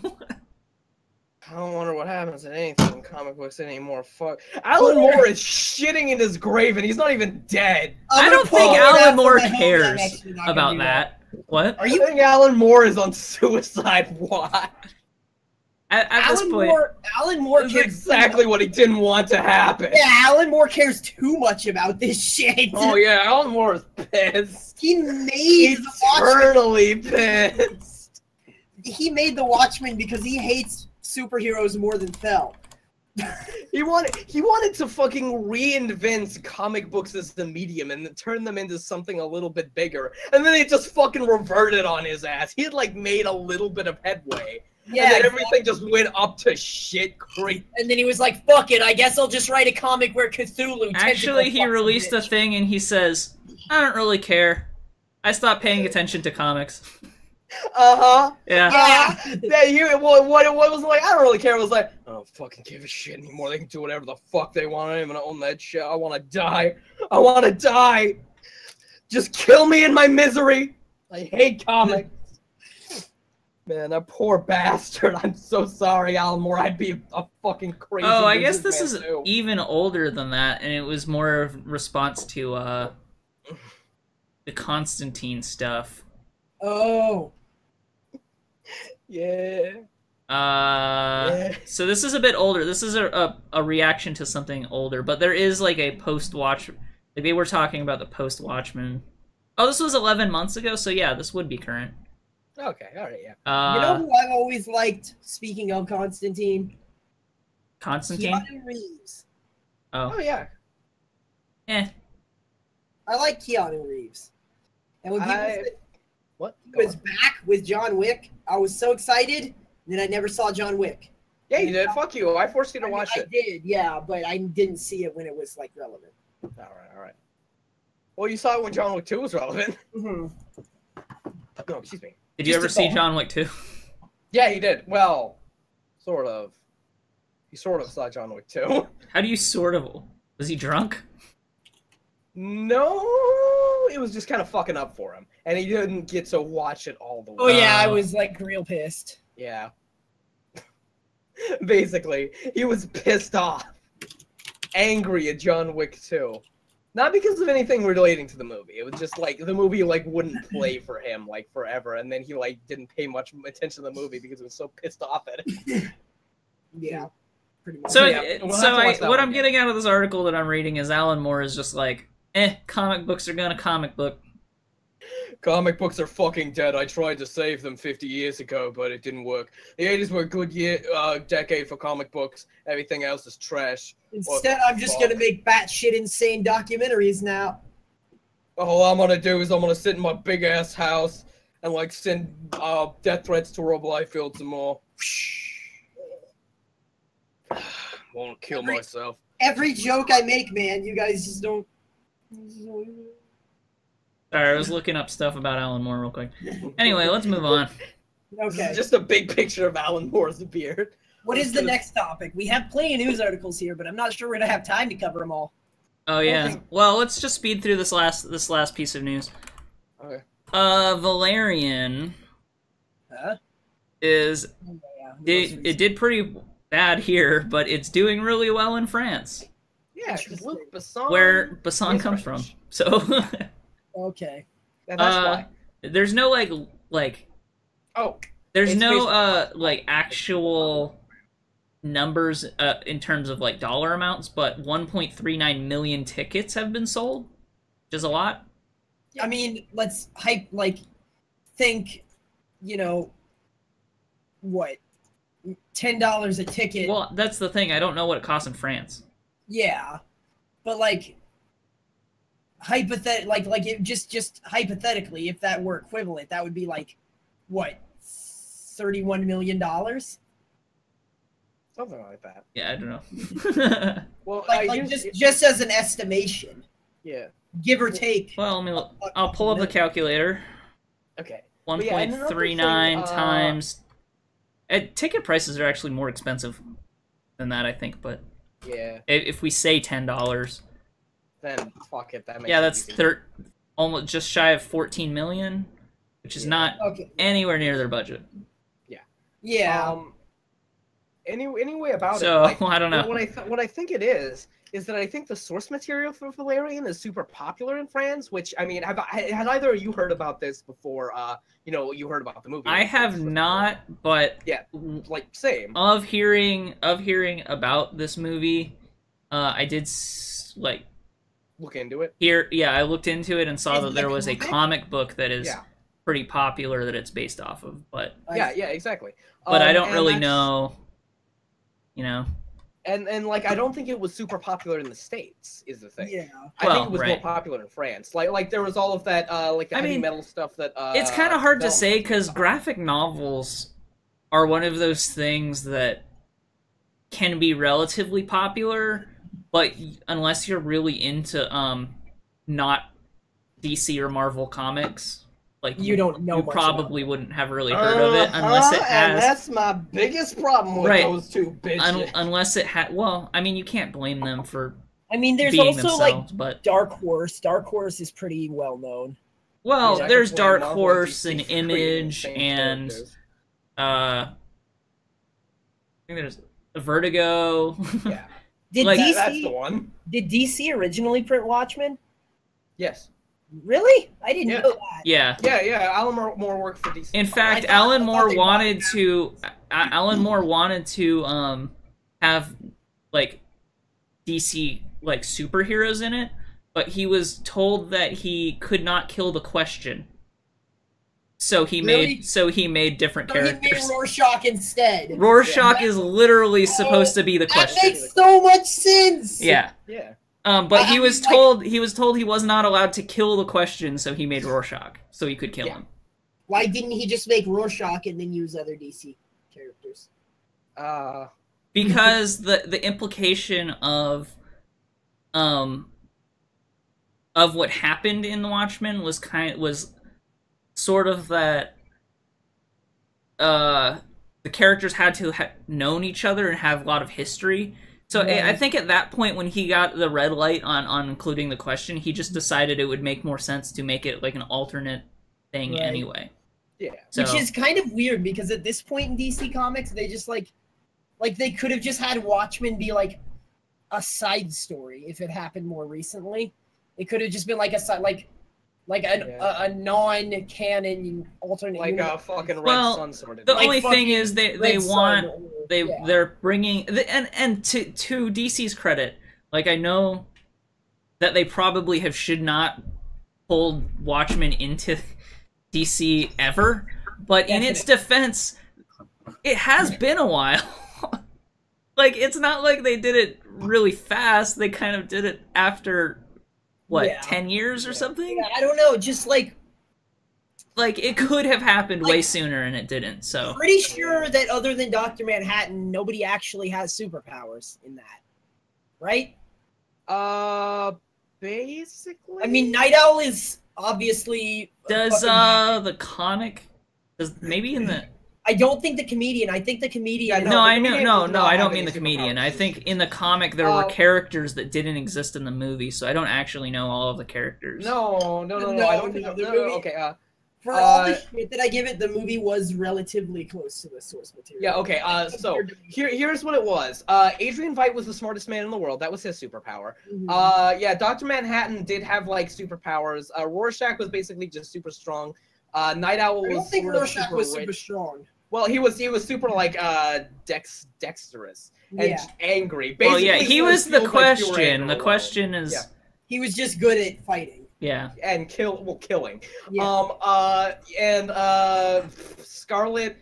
I don't wonder what happens in anything in comic books anymore. Fuck. Alan Moore is shitting in his grave and he's not even dead. I don't think Alan Moore cares about that. What? Are I you think Alan Moore is on suicide watch. At this point, Alan Moore That's cares exactly what he didn't want to happen. Yeah, Alan Moore cares too much about this shit. Oh yeah, Alan Moore is pissed. He made the Watchmen. Eternally pissed. He made the Watchmen because he hates superheroes more than Fell. He wanted to fucking reinvent comic books as the medium and turn them into something a little bit bigger. And then it just fucking reverted on his ass. He had like made a little bit of headway. Yeah, And then everything just went up to shit creep. and then he was like, "Fuck it, I guess I'll just write a comic where Cthulhu." actually, he tentacle fucks released a bitch." thing and he says, I don't really care. I stopped paying attention to comics. Uh-huh. Yeah. Yeah, what was like, I don't really care. It was like, I don't fucking give a shit anymore. They can do whatever the fuck they want. I don't even own that shit. I want to die. I want to die. Just kill me in my misery. I hate comics. Man, that poor bastard. I'm so sorry, Alan Moore. I'd be a fucking crazy Oh, I guess this businessman, is too. even older than that, and it was more of response to the Constantine stuff. Oh, Yeah. So this is a bit older. This is a reaction to something older, but there is like a post-watch. Like they were talking about the post-Watchmen. Oh, this was 11 months ago, so yeah, this would be current. Okay, alright, yeah. you know who I've always liked? Speaking of Constantine, Constantine? Keanu Reeves. Oh, yeah. Eh. I like Keanu Reeves, and when people said What? he was back with John Wick, I was so excited. And then I never saw John Wick. Yeah, you did. Fuck you. I forced you to watch I it. did, yeah, but I didn't see it when it was like relevant. Alright. Well, you saw it when John Wick 2 was relevant. Mm-hmm. No, excuse me. Did you Just ever a see thought. John Wick 2? Yeah, he did. Well, sort of. He sort of saw John Wick 2. How do you sort of... Was he drunk? No, it was just kind of fucking up for him. And he didn't get to watch it all the way. Oh yeah, I was like real pissed. Yeah. Basically, he was pissed off. Angry at John Wick 2. Not because of anything relating to the movie. It was just like the movie like wouldn't play for him like forever, and then he like didn't pay much attention to the movie because he was so pissed off at it. Yeah, pretty much. So, Yeah, we'll have to watch that what one I'm again. getting out of this article that I'm reading is Alan Moore is just like, comic books are gonna comic book. Comic books are fucking dead. I tried to save them 50 years ago, but it didn't work. The 80s were a good decade for comic books. Everything else is trash. Instead, I'm just gonna make batshit insane documentaries now. All I'm gonna do is I'm gonna sit in my big ass house and like send death threats to Rob Liefeld some more. Won't kill myself. Every joke I make, man, you guys just don't. Sorry, I was looking up stuff about Alan Moore real quick. Anyway, let's move on. Okay. Just a big picture of Alan Moore's beard. What is the next topic? We have plenty of news articles here, but I'm not sure we're gonna have time to cover them all. Oh yeah. Well, let's just speed through this last piece of news. Okay. Valerian Huh? is Yeah. it did pretty bad here, but it's doing really well in France, Yeah, because look, Bassan. where Bassan is comes French. from. So Okay. And that's why. there's no like Oh, there's It's no basically- like actual numbers in terms of like dollar amounts, but 1.39 million tickets have been sold, which is a lot. I mean, let's think, you know, what, $10 a ticket. Well, that's the thing. I don't know what it costs in France. Yeah, but like, just hypothetically, if that were equivalent, that would be like, what, $31 million? something like that. Yeah, I don't know. Well, Just as an estimation, yeah. give or take. Well, I'll pull up the calculator. Okay. But yeah, and another 1.39 thing, times. Ticket prices are actually more expensive than that, I think. But Yeah. if we say $10, Then fuck it. That makes yeah, it that's easy. almost just shy of 14 million, which is not Okay. anywhere near their budget. Yeah. Anyway about So, it. Like, I don't know. What I think it is that I think the source material for Valerian is super popular in France. Which I mean, has either of you heard about this before? You heard about the movie. I have not, but Yeah, like same. of hearing about this movie, I did Look into it. I looked into it and saw Is that it there a was a comic? comic book that is Yeah. pretty popular that it's based off of, but Yeah, exactly. I don't and really that's- know. You know, And like I don't think it was super popular in the States. Is the thing. Yeah. I Well, think it was more right. popular in France. Like there was all of that like the I heavy mean, metal stuff that. it's kind of hard to say development because stuff. graphic novels are one of those things that can be relatively popular, but unless you're really into not DC or Marvel comics, like You don't know you much probably wouldn't have really heard of it unless it And has. that's my biggest problem with Right. those two bitches. Unless it had, well, I mean, you can't blame them for I mean, there's being also themselves, like but Dark Horse. Dark Horse is pretty well known. well, Yeah, I there's can blame Dark Marvel Horse and and DC for creating Image insane and characters. I think there's Vertigo. Yeah, Did Like- DC that's the one. did DC originally print Watchmen? Yes. Really? I didn't Yeah. know that. Yeah. Yeah. Alan Moore worked for DC. In fact, thought- Alan I thought Moore they wanted bought to. Alan Moore wanted to have like DC like superheroes in it, but he was told that he could not kill the Question. So he Really? made different So he characters. made Rorschach instead. Rorschach is literally supposed to be the That Question. makes so much sense. Yeah. Yeah. But I he mean, was like- told he was not allowed to kill the Question, so he made Rorschach so he could kill Yeah. him. Why didn't he just make Rorschach and then use other DC characters? Because the implication of what happened in the Watchmen was sort of that the characters had to have known each other and have a lot of history. So Right. I think at that point when he got the red light on including the Question, he just decided it would make more sense to make it like an alternate thing Right. anyway. Yeah. So, Which is kind of weird because at this point in DC Comics, they just like they could have just had Watchmen be like a side story if it happened more recently. It could have just been like a side, like like a non-canon alternate Like universe. a fucking red Well, sun sort of. The Like only thing fucking is they Red want Sun, they're bringing and to DC's credit, like I know that they probably should not pulled Watchmen into DC ever, but in its defense, it has been a while. Like, it's not like they did it really fast. They kind of did it after, 10 years or something? Yeah, I don't know, just like it could have happened way sooner and it didn't, so. Pretty sure that other than Dr. Manhattan, nobody actually has superpowers in that. Right? Basically. I mean, Night Owl is obviously... Does, the comic... Maybe in the... I don't think the comedian. I think the comedian... No, I don't mean the comedian. I think in the comic there were characters that didn't exist in the movie, so I don't actually know all of the characters. No. I don't think the movie. Okay. For all the shit that I give it, the movie was relatively close to the source material. Yeah, okay, so here's what it was. Adrian Veidt was the smartest man in the world. That was his superpower. Yeah, Dr. Manhattan did have, like, superpowers. Rorschach was basically just super strong. Night Owl was I don't think sort of Rorschach super was rich. super strong. Well, he was super, like, dexterous and angry. Well, Basically, yeah, he was the feels like pure question. anger The alone. question is... Yeah. He was just good at fighting. Yeah. And killing. Yeah. Scarlet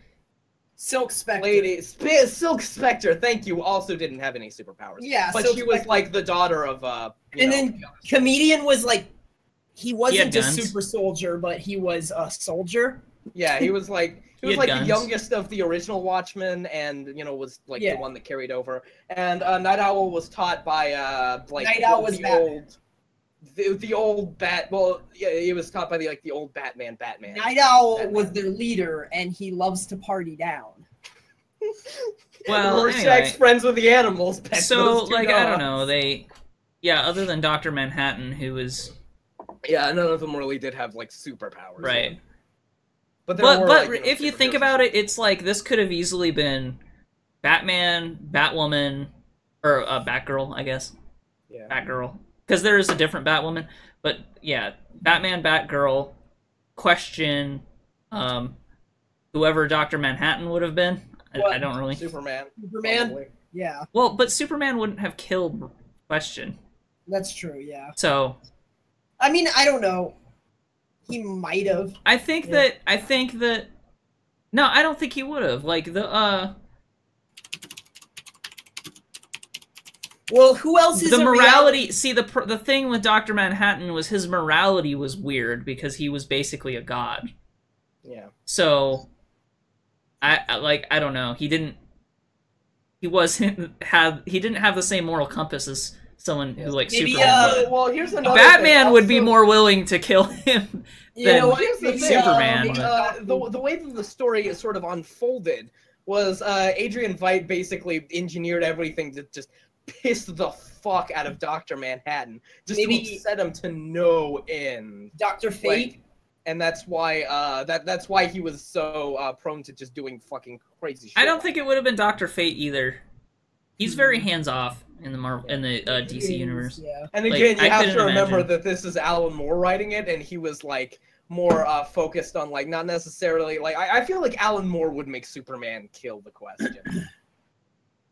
Silk Spectre. Lady, Silk Spectre, thank you, also didn't have any superpowers. Yeah, but Silk she was Spectre. like the daughter of then comedian was like, he wasn't a guns. super soldier, but he was a soldier. Yeah, he was like He had the guns. youngest of the original Watchmen, and was like Yeah. the one that carried over. And Night Owl was taught by like Night Owl was the Batman. the old Well, yeah, he was taught by the old Batman. Night Owl was their leader, and he loves to party down. Well, Rorschach's anyway. friends with the animals. So, like, I don't know, other than Dr. Manhattan, who was... Yeah, none of them really did have, like, superpowers. Right. But if you think about it, it's like, this could have easily been Batman, Batwoman, or Batgirl, I guess. Yeah. Batgirl. Because there is a different Batwoman. But, yeah, Batman, Batgirl, Question, whoever Dr. Manhattan would have been. I don't really... Superman. Superman? Yeah. Well, but Superman wouldn't have killed Question. That's true, yeah. So... I mean, I don't know. He might have. I think that... No, I don't think he would have. Like, the, Well, who else is the a morality... See, the thing with Dr. Manhattan was his morality was weird because he was basically a god. Yeah. So... I don't know. He didn't have the same moral compass as someone who likes Maybe, Superman. Well, here's another Batman thing. would be more willing to kill him than Here's the thing. Superman. The way that the story is sort of unfolded was Adrian Veidt basically engineered everything to just piss the fuck out of Dr. Manhattan, just to upset him to no end. Dr. Fate? And that's why that's why he was so prone to just doing fucking crazy shit. I don't think it would have been Dr. Fate either. He's very hands-off in the DC universe. Yeah. And again, Like, you I have couldn't to remember imagine. that this is Alan Moore writing it, and he was like more focused on like not necessarily like I feel like Alan Moore would make Superman kill the Question.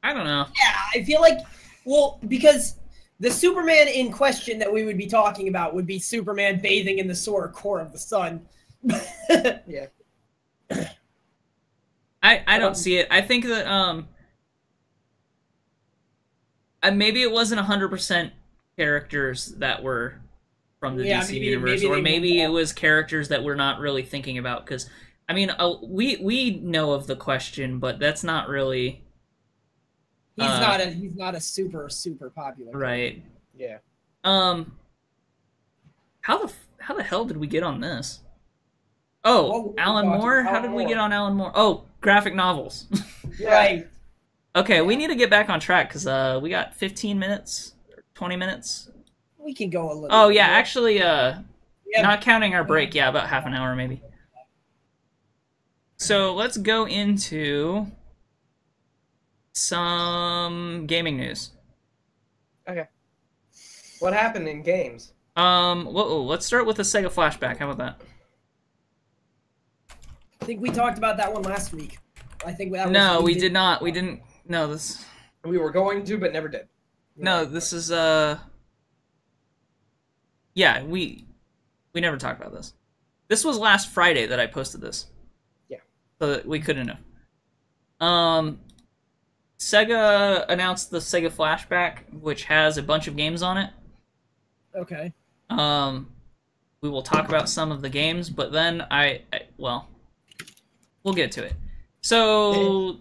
I don't know. Yeah, I feel like, well, because the Superman in question that we would be talking about would be Superman bathing in the solar core of the sun. Yeah. I don't see it. I think that maybe it wasn't 100% characters that were from the DC universe, or maybe it was characters that we're not really thinking about. Because I mean, we know of the Question, but that's not really. He's not a super popular Right. Yeah. How the hell did we get on this? Oh, Alan Moore? How did we get on Alan Moore? Oh, graphic novels. Right. Okay, we need to get back on track because we got 15 minutes, 20 minutes. We can go a little. Oh yeah, actually, not counting our break, yeah, about half an hour maybe. So let's go into some gaming news. Okay. What happened in games? Let's start with the Sega flashback. How about that? I think we talked about that one last week. I think that no, we did not. We didn't. No, this. We were going to, but never did. No, this is Yeah, we never talked about this. This was last Friday that I posted this. Yeah. So that we couldn't have. Sega announced the Sega Flashback, which has a bunch of games on it. Okay. We will talk about some of the games, but then well, we'll get to it. So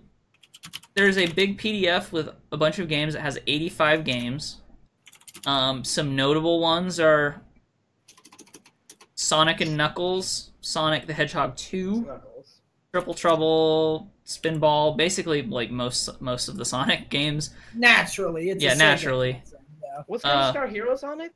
there's a big PDF with a bunch of games. It has 85 games. Some notable ones are Sonic and Knuckles, Sonic the Hedgehog 2, Knuckles. Triple Trouble, Spinball, basically like most of the Sonic games. Naturally, it's naturally. Yeah. Was Gunstar Heroes on it?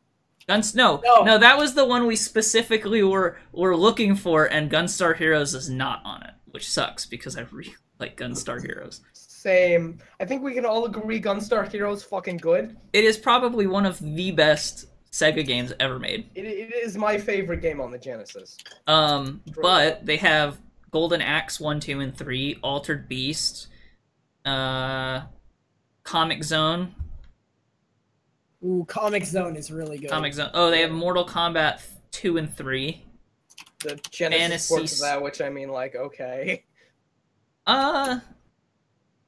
No, that was the one we specifically were looking for, and Gunstar Heroes is not on it, which sucks because I really like Gunstar Heroes. Same. I think we can all agree Gunstar Heroes fucking good. It is probably one of the best Sega games ever made. It is my favorite game on the Genesis. But they have Golden Axe 1, 2, and 3, Altered Beast, Comic Zone. Ooh, Comic Zone is really good. Comic Zone. Oh, they have Mortal Kombat 2 and 3. The Genesis ports of that, which I mean, like, okay. I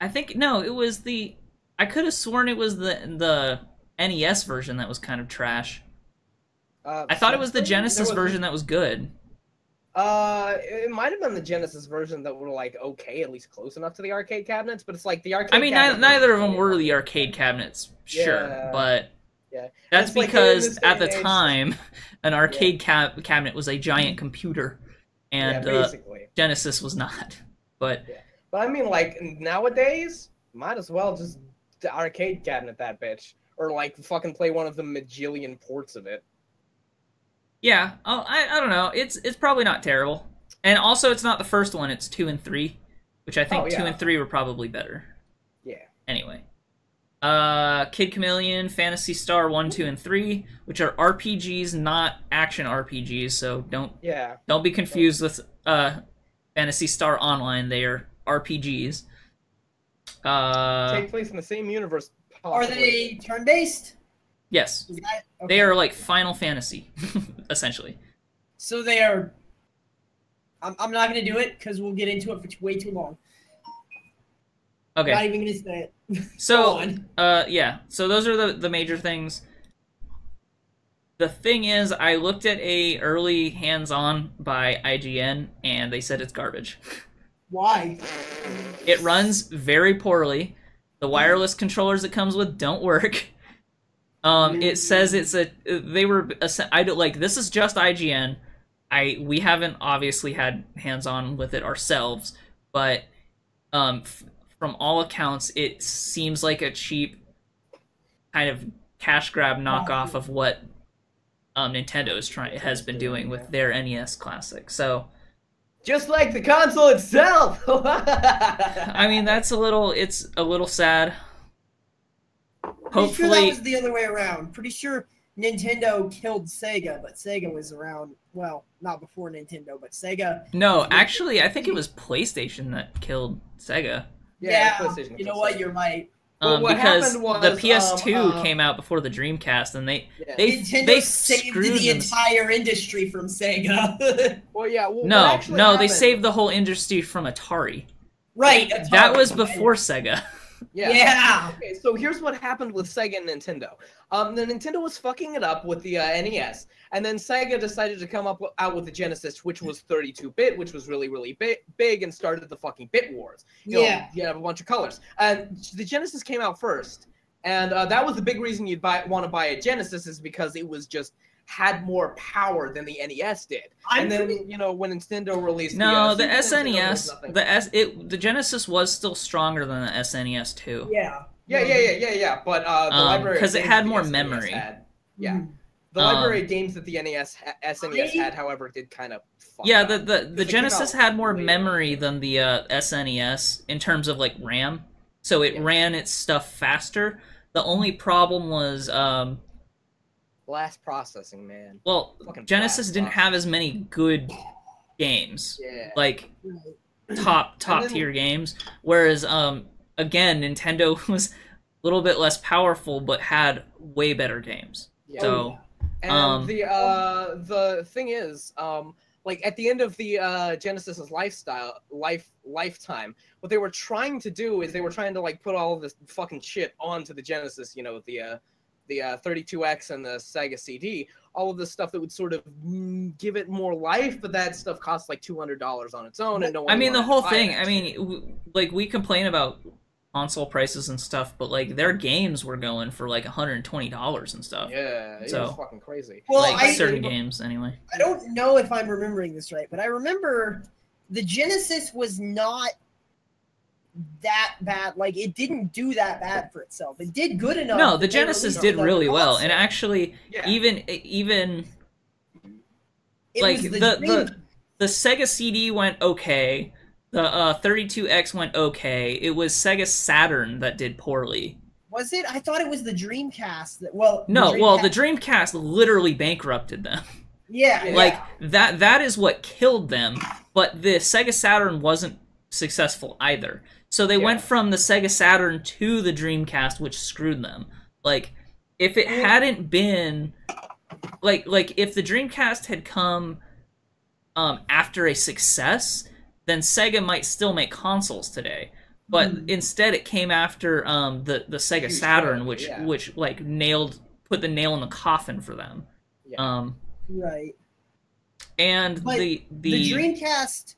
think no, it was the. I could have sworn it was the NES version that was kind of trash. I thought it was the Genesis version that was good. It might have been the Genesis version that were like okay, at least close enough to the arcade cabinets. But it's like the arcade. I mean, neither of them were the arcade cabinets, sure, Yeah. But Yeah, that's it's like, because in this at day the and age- time, an arcade cabinet was a giant computer, and basically. Genesis was not. But But I mean, like nowadays, might as well just the arcade cabinet that bitch, or like fucking play one of the majillion ports of it. yeah, I don't know. It's probably not terrible, and also it's not the first one. It's 2 and 3, which I think 2 and 3 were probably better. Yeah. Anyway, Kid Chameleon, Phantasy Star 1, 2, and 3, which are RPGs, not action RPGs. So don't be confused with Phantasy Star Online. They are RPGs. Take place in the same universe. Are they turn-based? Yes. Is that, okay. They are like Final Fantasy, essentially. So they are. I'm not gonna do it because we'll get into it for way too long. Okay. Not even gonna say it. So, yeah. So those are the major things. The thing is, I looked at a early hands-on by IGN, and they said it's garbage. Why? It runs very poorly. The wireless controllers it comes with don't work. It says it's this is just IGN. We haven't obviously had hands-on with it ourselves, but from all accounts, it seems like a cheap kind of cash grab knockoff of what Nintendo has been doing with their NES Classic. So, just like the console itself. I mean, it's a little sad. Pretty sure that was the other way around. Pretty sure Nintendo killed Sega, but Sega was around. Well, not before Nintendo, but Sega. No, actually, I think it was PlayStation that killed Sega. Yeah, you know what? You're right. Because was, the PS2 came out before the Dreamcast, and they saved the entire industry from Sega. Well, yeah. No, they saved the whole industry from Atari. Right. Atari. That was before Sega. Yeah. Okay, so here's what happened with Sega and Nintendo. The Nintendo was fucking it up with the NES, and then Sega decided to come out with the Genesis, which was 32-bit, which was really, really big, and started the fucking bit wars. You have a bunch of colors. And the Genesis came out first, and that was the big reason you'd want to buy a Genesis, is because it was just had more power than the NES did. And then, when Nintendo released the SNES, the Genesis was still stronger than the SNES too. Yeah. Yeah. But the library, because it had more memory. The library of games that the SNES had, however, did kind of. The Genesis had more memory than the SNES in terms of like RAM, so it ran its stuff faster. The only problem was Blast processing, man. Well, Fucking Genesis blast didn't have as many good games, Yeah. like Right. top then- tier games. Whereas, again, Nintendo was a little bit less powerful, but had way better games. Yeah. So, And the thing is, like at the end of the Genesis's lifetime, what they were trying to do is they were trying to like put all of this fucking shit onto the Genesis, you know, the 32X and the Sega CD, all of this stuff that would sort of give it more life, but that stuff costs like $200 on its own, and no one. I mean, the wanted to whole buy thing. that I shit. mean, like we complain about console prices and stuff, but like their games were going for like $120 and stuff. Yeah, it So- was fucking crazy. Well, Like certain games, anyway. I don't know if I'm remembering this right, but I remember the Genesis was not that bad. Like, it didn't do that bad for itself. It did good enough. No, that the they Genesis released did another really well, console. and actually, Yeah. even It like was the Sega CD went okay. The 32X went okay. It was Sega Saturn that did poorly. Was it? I thought it was the Dreamcast. The Dreamcast literally bankrupted them. Yeah, Like that is what killed them. But the Sega Saturn wasn't successful either. So they went from the Sega Saturn to the Dreamcast, which screwed them. Like if it hadn't been like if the Dreamcast had come after a success, then Sega might still make consoles today. But instead, it came after the Sega Saturn, which like put the nail in the coffin for them. Yeah. right. And But the The Dreamcast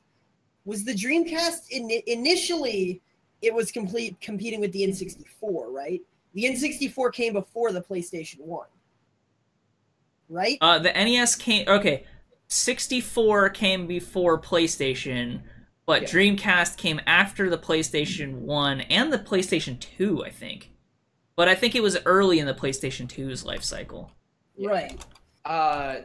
was the Dreamcast initially. It was competing with the N64, right? The N64 came before the PlayStation 1, right? the NES came 64 came before PlayStation, but Dreamcast came after the PlayStation 1 and the PlayStation 2, I think. But I think it was early in the PlayStation 2's life cycle. Right.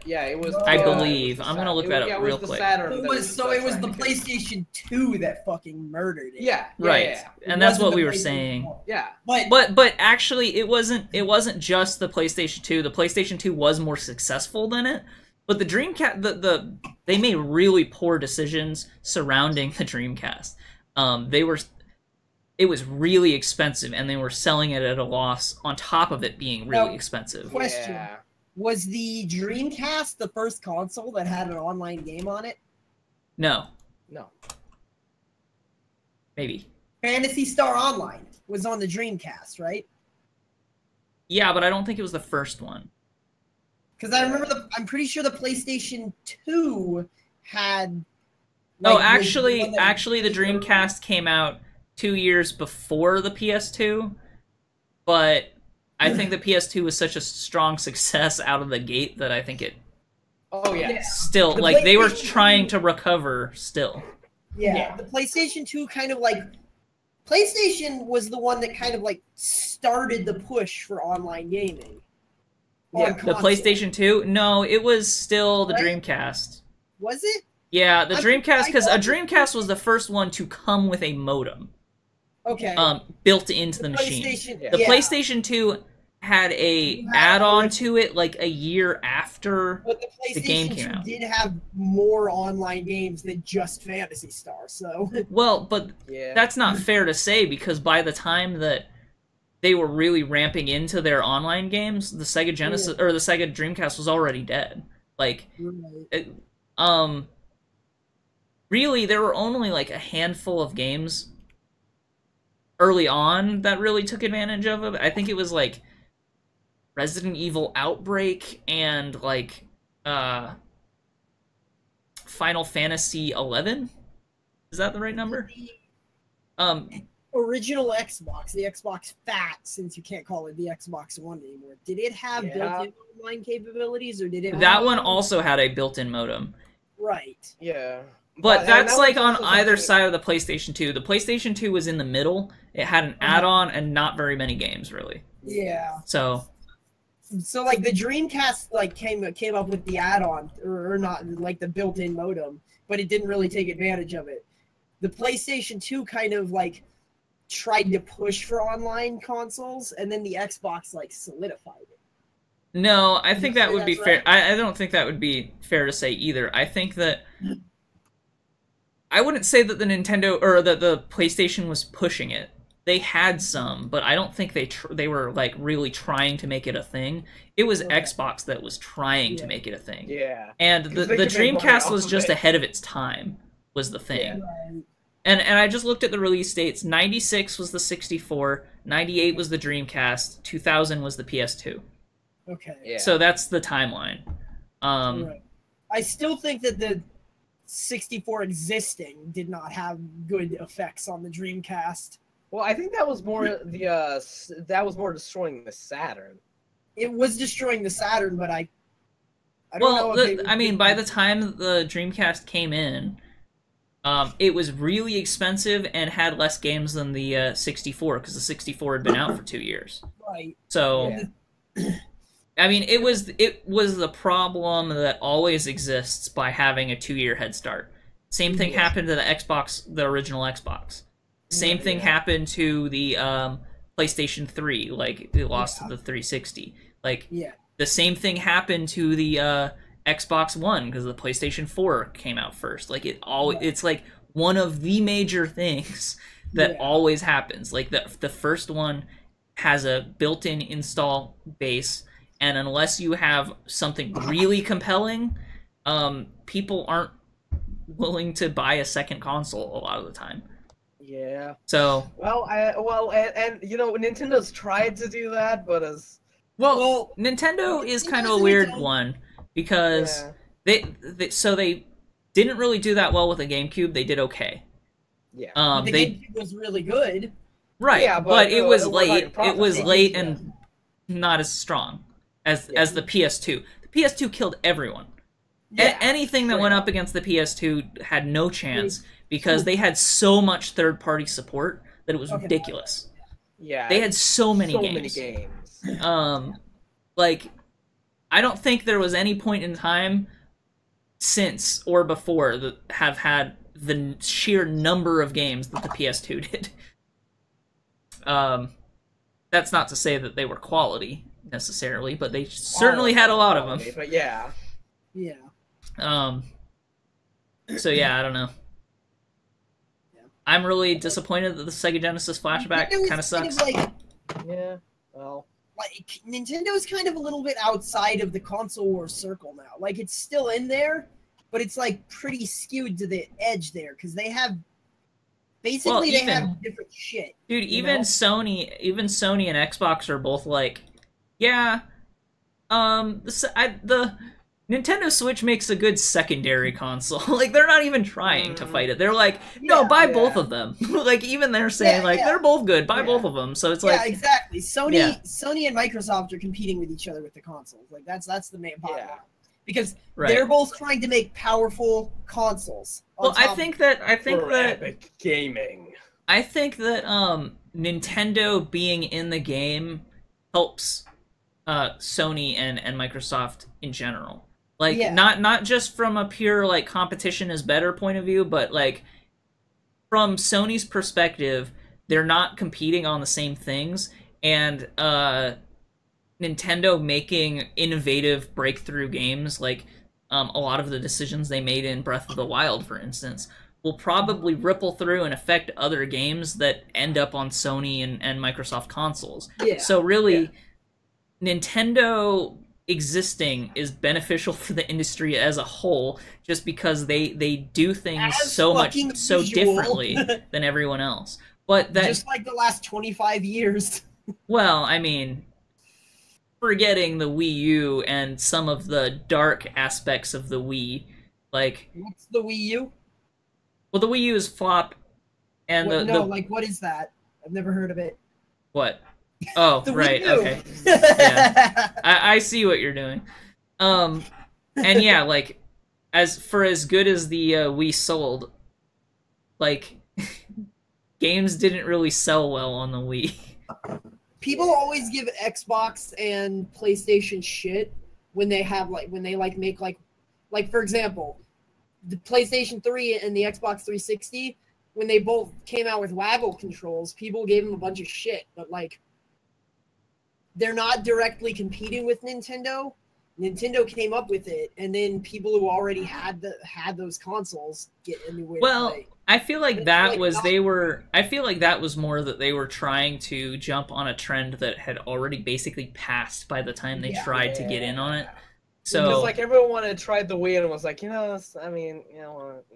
Yeah, it was. I it believe. was I'm the gonna look Saturn. that up Yeah, it real was the quick. Saturn It that was the trying to kill. PlayStation 2 that fucking murdered it. Yeah, Right. Yeah. And that's Wasn't what the we were PlayStation saying. 1. Yeah. But actually it wasn't just the PlayStation 2. The PlayStation 2 was more successful than it. But the Dreamcast they made really poor decisions surrounding the Dreamcast. It was really expensive and they were selling it at a loss on top of it being really Now, expensive. Question. Yeah. Was the Dreamcast the first console that had an online game on it? No, No. maybe. Phantasy Star Online was on the Dreamcast, right? Yeah, but I don't think it was the first one. Because I remember I'm pretty sure the PlayStation 2 had. Oh, like, was the one that- actually, the Dreamcast came out 2 years before the PS2, but I think the PS2 was such a strong success out of the gate that I think it Oh yeah. still, The like, they were PlayStation trying 2 to recover still. Yeah, the PlayStation 2 kind of like. PlayStation was the one that kind of like started the push for online gaming. Yeah, on The console. PlayStation 2? No, it was still the Right? Dreamcast. Was it? Yeah, the I- Dreamcast, because a thought- Dreamcast was the first one to come with a modem Okay. built into the machine. PlayStation, The yeah. PlayStation 2 had a add-on to it like a year after. But the the game PlayStation came 2 out. did have more online games than just Phantasy Star, so Well, but Yeah. that's not fair to say because by the time that they were really ramping into their online games, the Sega Genesis or the Sega Dreamcast was already dead. Like, really, there were only like a handful of games early on that really took advantage of it. I think it was like Resident Evil Outbreak and like Final Fantasy 11. Is that the right number? original Xbox, the Xbox Fat, since you can't call it the Xbox One anymore, did it have built-in online capabilities, or did it? That one also had a built-in modem. Right. Yeah. But that's that like was on also either something- side of the PlayStation 2. The PlayStation 2 was in the middle. It had an add-on and not very many games, really. Yeah. So, So like the Dreamcast like came up with the add-on or not like the built-in modem, but it didn't really take advantage of it. The PlayStation 2 kind of like tried to push for online consoles, and then the Xbox like solidified it. No, I think that say would be that's fair. right? I don't think that would be fair to say either. I think that I wouldn't say that the Nintendo or that the PlayStation was pushing it. They had some, but I don't think they were like really trying to make it a thing. It was Okay. Xbox that was trying to Yeah. make it a thing. Yeah. And 'Cause the they could make money Dreamcast off was of just it. ahead of its time, was the thing. Yeah. Right. And I just looked at the release dates. 96 was the 64, 98 was the Dreamcast, 2000 was the PS2. Okay. Yeah. So that's the timeline. Right. I still think that the 64 existing did not have good effects on the Dreamcast. Well, I think that was more that was more destroying the Saturn. It was destroying the Saturn, but I don't know. Well, If they I mean, by the time the Dreamcast came in, it was really expensive and had less games than the 64 because the 64 had been out for 2 years. right, So, Yeah. I mean, it was the problem that always exists by having a 2-year head start. Same thing happened to the Xbox, the original Xbox. Same thing happened to the PlayStation 3, like it lost to the 360. Like yeah, the same thing happened to the Xbox One because the PlayStation 4 came out first. Like it's like one of the major things that always happens. Like the first one has a built-in install base, and unless you have something really compelling, people aren't willing to buy a second console a lot of the time. Yeah. So And you know, Nintendo's tried to do that, but as well Nintendo is kind of a weird one because they didn't really do that well with the GameCube. They did okay. Yeah. the GameCube was really good. Right, Yeah, but it was we're late. talking It was profit. late and not as strong as the PS2. The PS2 killed everyone. Yeah, Anything that went up against the PS2 had no chance because they had so much third-party support that it was ridiculous. Yeah. They had so many games. Many games. Like, I don't think there was any point in time since or before that have had the sheer number of games that the PS2 did. That's not to say that they were quality necessarily, but they certainly had a lot of them. But yeah. Yeah. So yeah, I don't know. I'm really disappointed that the Sega Genesis flashback kind of sucks. Yeah. Well. Like Nintendo's kind of a little bit outside of the console war circle now. Like it's still in there, but it's like pretty skewed to the edge there because they have basically they have different shit. Dude, even Sony and Xbox are both like, yeah, the Nintendo Switch makes a good secondary console. Like they're not even trying to fight it. They're like, no, buy both of them. Like even they're saying they're both good. Buy both of them. So it's like exactly. Sony and Microsoft are competing with each other with the consoles. Like that's the main problem. Because they're both trying to make powerful consoles. Well, I think that Epic Gaming. I think that Nintendo being in the game helps Sony and Microsoft in general. Like not just from a pure like competition is better point of view, but like from Sony's perspective, they're not competing on the same things, and Nintendo making innovative breakthrough games like a lot of the decisions they made in Breath of the Wild, for instance, will probably ripple through and affect other games that end up on Sony and Microsoft consoles. So really, Nintendo existing is beneficial for the industry as a whole just because they do things so differently than everyone else. But that just like the last 25 years. Well, I mean, forgetting the Wii U and some of the dark aspects of the Wii, like what's the Wii U? Well, the Wii U is flop, and like what is that? I've never heard of it. What? Oh, right, okay. Yeah. I see what you're doing. And yeah, like, as good as the Wii sold, like, games didn't really sell well on the Wii. People always give Xbox and PlayStation shit when they have, like, make, like, for example, the PlayStation 3 and the Xbox 360, when they both came out with Waggle controls, people gave them a bunch of shit, but, like, they're not directly competing with Nintendo. Nintendo came up with it, and then people who already had those consoles get a new way to play. I feel like that was I feel like that was more that they were trying to jump on a trend that had already basically passed by the time they tried to get in on it. So because like everyone wanted to try the Wii and was like, you know, I mean,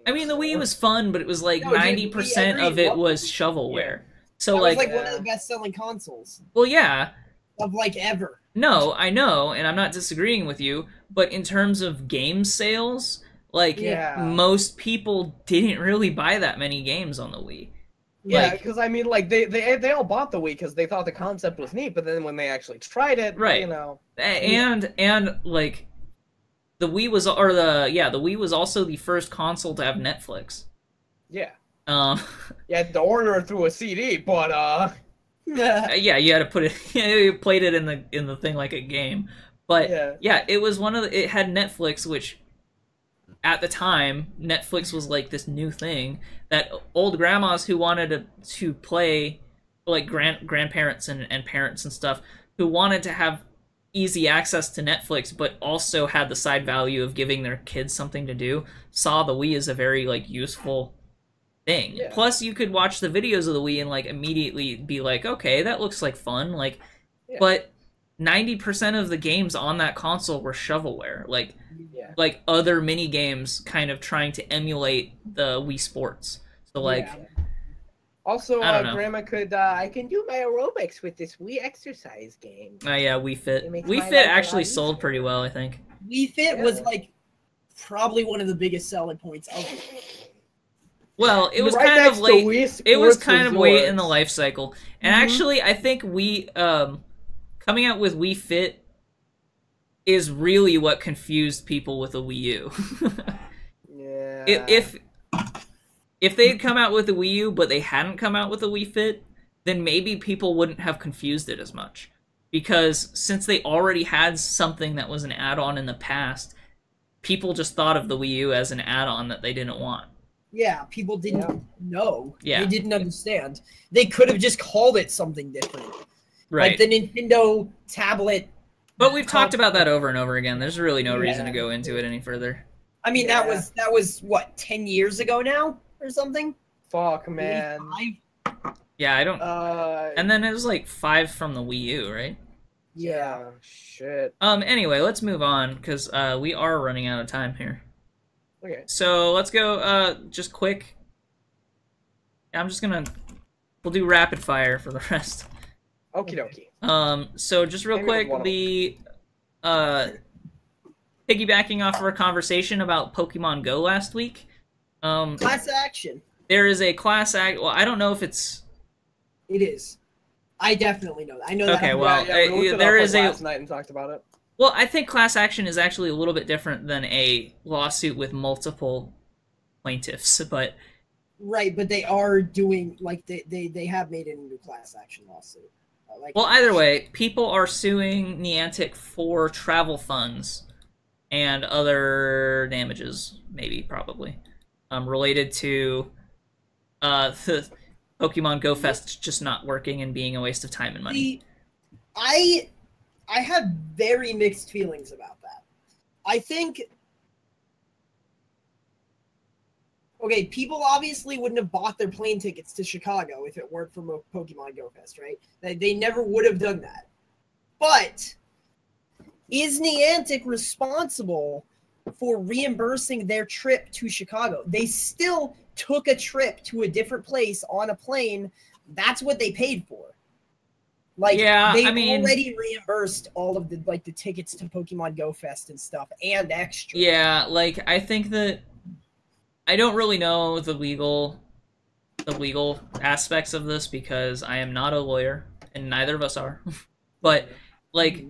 the Wii was fun, but it was like 90% of it was shovelware. So that like was one of the best-selling consoles. Well, yeah. Of like ever. No, I know, and I'm not disagreeing with you, but in terms of game sales, like most people didn't really buy that many games on the Wii. Yeah, because I mean, like they all bought the Wii because they thought the concept was neat, but then when they actually tried it, right? You know, and like the Wii was, or the Wii was also the first console to have Netflix. Yeah. You had to order it through a CD, but yeah, you had to put it. You played it in the thing like a game, but yeah, it was it had Netflix, which at the time Netflix was like this new thing that old grandmas who wanted to play, like grandparents and parents and stuff who wanted to have easy access to Netflix, but also had the side value of giving their kids something to do, saw the Wii as a very like useful thing. Yeah. Plus, you could watch the videos of the Wii and like immediately be like, okay, that looks like fun. Like, but 90% of the games on that console were shovelware, like other mini games, kind of trying to emulate the Wii Sports. So like, also, Grandma could I can do my aerobics with this Wii exercise game. Oh yeah, Wii Fit. Wii Fit actually sold pretty well, I think. Wii Fit was like probably one of the biggest selling points of it. Well, it was kind of late. It was kind of late in the life cycle, and actually, I think coming out with Wii Fit is really what confused people with the Wii U. Yeah. If they had come out with the Wii U, but they hadn't come out with the Wii Fit, then maybe people wouldn't have confused it as much, because since they already had something that was an add-on in the past, people just thought of the Wii U as an add-on that they didn't want. Yeah, people didn't know. Yeah. They didn't understand. They could have just called it something different. Right. Like the Nintendo tablet. But we've talked about that over and over again. There's really no reason to go into it any further. I mean, that was what, 10 years ago now or something? Fuck, man. 85? Yeah, I don't... and then it was like 5 from the Wii U, right? Yeah. Shit. Anyway, let's move on, because we are running out of time here. Okay. So let's go just quick. I'm just gonna we'll do rapid fire for the rest. Okie dokie. So just real quick, the piggybacking off of our conversation about Pokemon Go last week. Class action. There is a class act. Well, I don't know if it's. It is. I definitely know that. I know that. Okay, well, there is last night and talked about it. Well, I think class action is actually a little bit different than a lawsuit with multiple plaintiffs, but... Right, but they are doing, like, they have made it into a class action lawsuit. Well, either way, people are suing Niantic for travel funds and other damages, maybe, probably, related to the Pokemon Go Fest just not working and being a waste of time and money. I have very mixed feelings about that. I think, okay, people obviously wouldn't have bought their plane tickets to Chicago if it weren't for Pokemon Go Fest, right? They never would have done that. But is Niantic responsible for reimbursing their trip to Chicago? They still took a trip to a different place on a plane. That's what they paid for. Like, they already reimbursed all of the the tickets to Pokemon Go Fest and stuff, and extra. Yeah, like, I think that I don't really know the legal aspects of this because I am not a lawyer, and neither of us are. But like,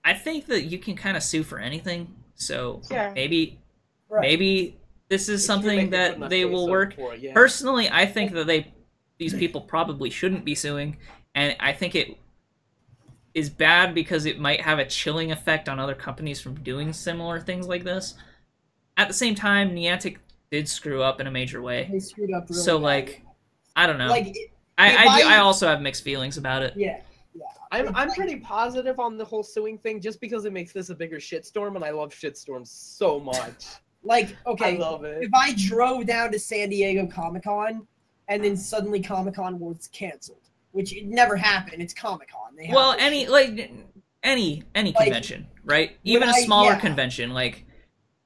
I think that you can kind of sue for anything. So maybe this is something that they will work. Personally, I think that these people probably shouldn't be suing, and I think it is bad because it might have a chilling effect on other companies from doing similar things like this. At the same time, Niantic did screw up in a major way. They screwed up really so, bad. like, I don't know. Like, I also have mixed feelings about it. Yeah. I'm pretty positive on the whole suing thing just because it makes this a bigger shitstorm, and I love shitstorms so much. Like, okay, I love it. if I drove down to San Diego Comic-Con and then suddenly Comic-Con was canceled, which it never happened. It's Comic-Con. Well, any convention, right? Even a smaller convention, like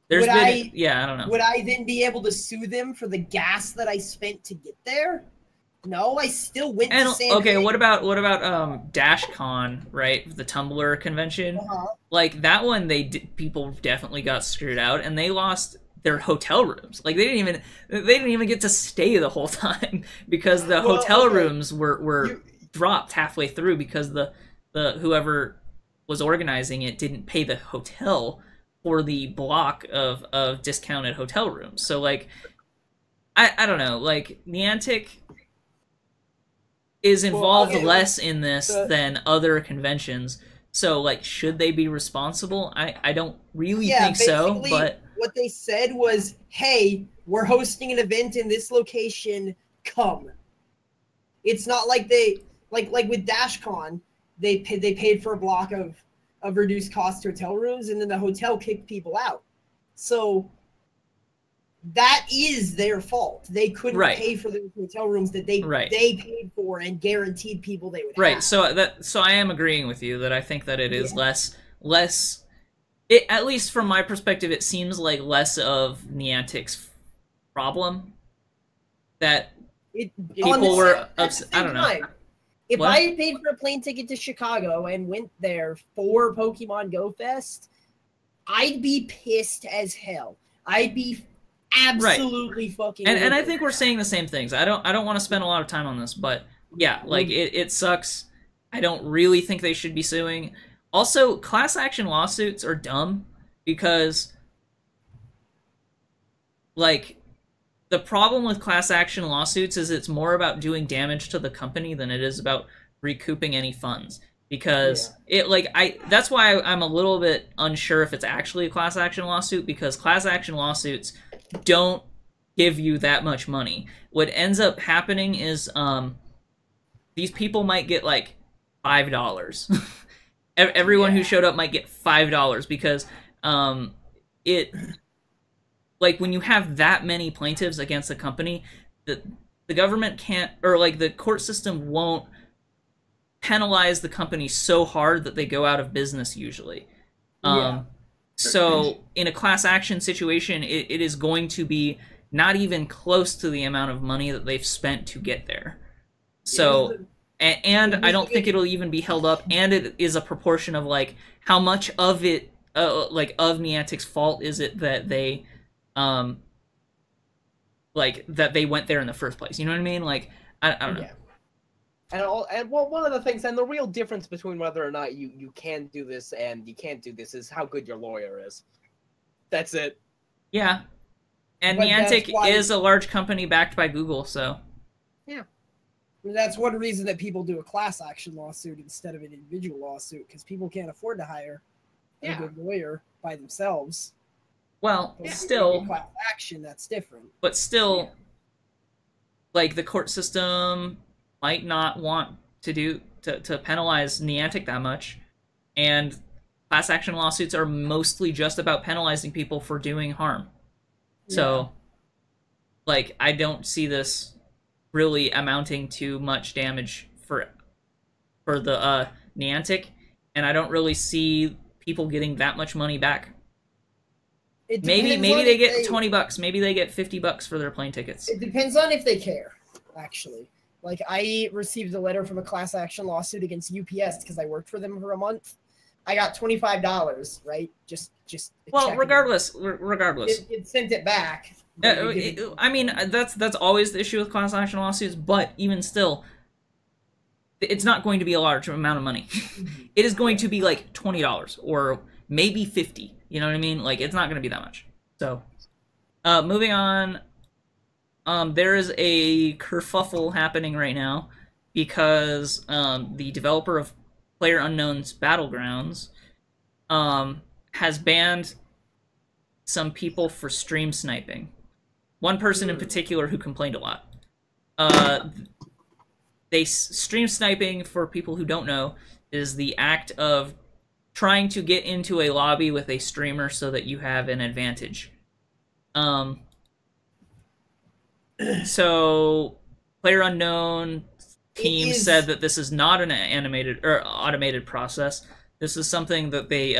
there's been, I don't know. Would I then be able to sue them for the gas that I spent to get there? No, I still went to San Diego. What about DashCon, right? The Tumblr convention. Like that one, people definitely got screwed out, and they lost their hotel rooms. Like they didn't even get to stay the whole time because the hotel rooms were dropped halfway through because the whoever was organizing it didn't pay the hotel for the block of discounted hotel rooms. So like I don't know, like Niantic is involved less in this than other conventions. So like should they be responsible? I don't really think so, but what they said was, "Hey, we're hosting an event in this location, come." It's not like they like with DashCon, they paid for a block of reduced cost hotel rooms, and then the hotel kicked people out. So that is their fault. They couldn't pay for the hotel rooms that they paid for and guaranteed people they would have. So I am agreeing with you that I think that it is less at least from my perspective, it seems like less of Niantic's problem that people were upset. I don't know. If I had paid for a plane ticket to Chicago and went there for Pokemon Go Fest, I'd be pissed as hell. I'd be absolutely fucking. And I think we're saying the same things. I don't want to spend a lot of time on this, but yeah, like it sucks. I don't really think they should be suing. Also, class action lawsuits are dumb because, like, the problem with class action lawsuits is it's more about doing damage to the company than it is about recouping any funds. Because that's why I'm a little bit unsure if it's actually a class action lawsuit, because class action lawsuits don't give you that much money. What ends up happening is these people might get like $5. Everyone who showed up might get $5 because like when you have that many plaintiffs against a company, the government can't, or like the court system won't penalize the company so hard that they go out of business usually. So in a class action situation, it is going to be not even close to the amount of money that they've spent to get there. So, and I don't think it'll even be held up, and it is a proportion of like how much of it, like of Niantic's fault is it that they, like that they went there in the first place. You know what I mean? Like I don't know. And one of the things, and the real difference between whether or not you can do this and you can't do this is how good your lawyer is. That's it. Yeah. And Niantic is a large company backed by Google, so. Yeah. That's one reason that people do a class action lawsuit instead of an individual lawsuit, because people can't afford to hire a good lawyer by themselves. Well, still. Class action, that's different. But still, like, the court system might not want to penalize Niantic that much, and class action lawsuits are mostly just about penalizing people for doing harm. So, like, I don't see this really amounting to much damage for the Niantic, and I don't really see people getting that much money back. Maybe they get $20, maybe they get $50 for their plane tickets. It depends on if they care, actually. Like, I received a letter from a class action lawsuit against UPS because I worked for them for a month. I got $25, right? Just. Well, regardless. It sent it back. I mean, that's always the issue with class action lawsuits, but even still, it's not going to be a large amount of money. It is going to be like $20 or maybe $50. You know what I mean? Like, it's not going to be that much. So, moving on. There is a kerfuffle happening right now because the developer of PlayerUnknown's Battlegrounds has banned some people for stream sniping. One person in particular who complained a lot. stream sniping, for people who don't know, is the act of trying to get into a lobby with a streamer so that you have an advantage. So PlayerUnknown team said that this is not an animated or automated process. This is something that they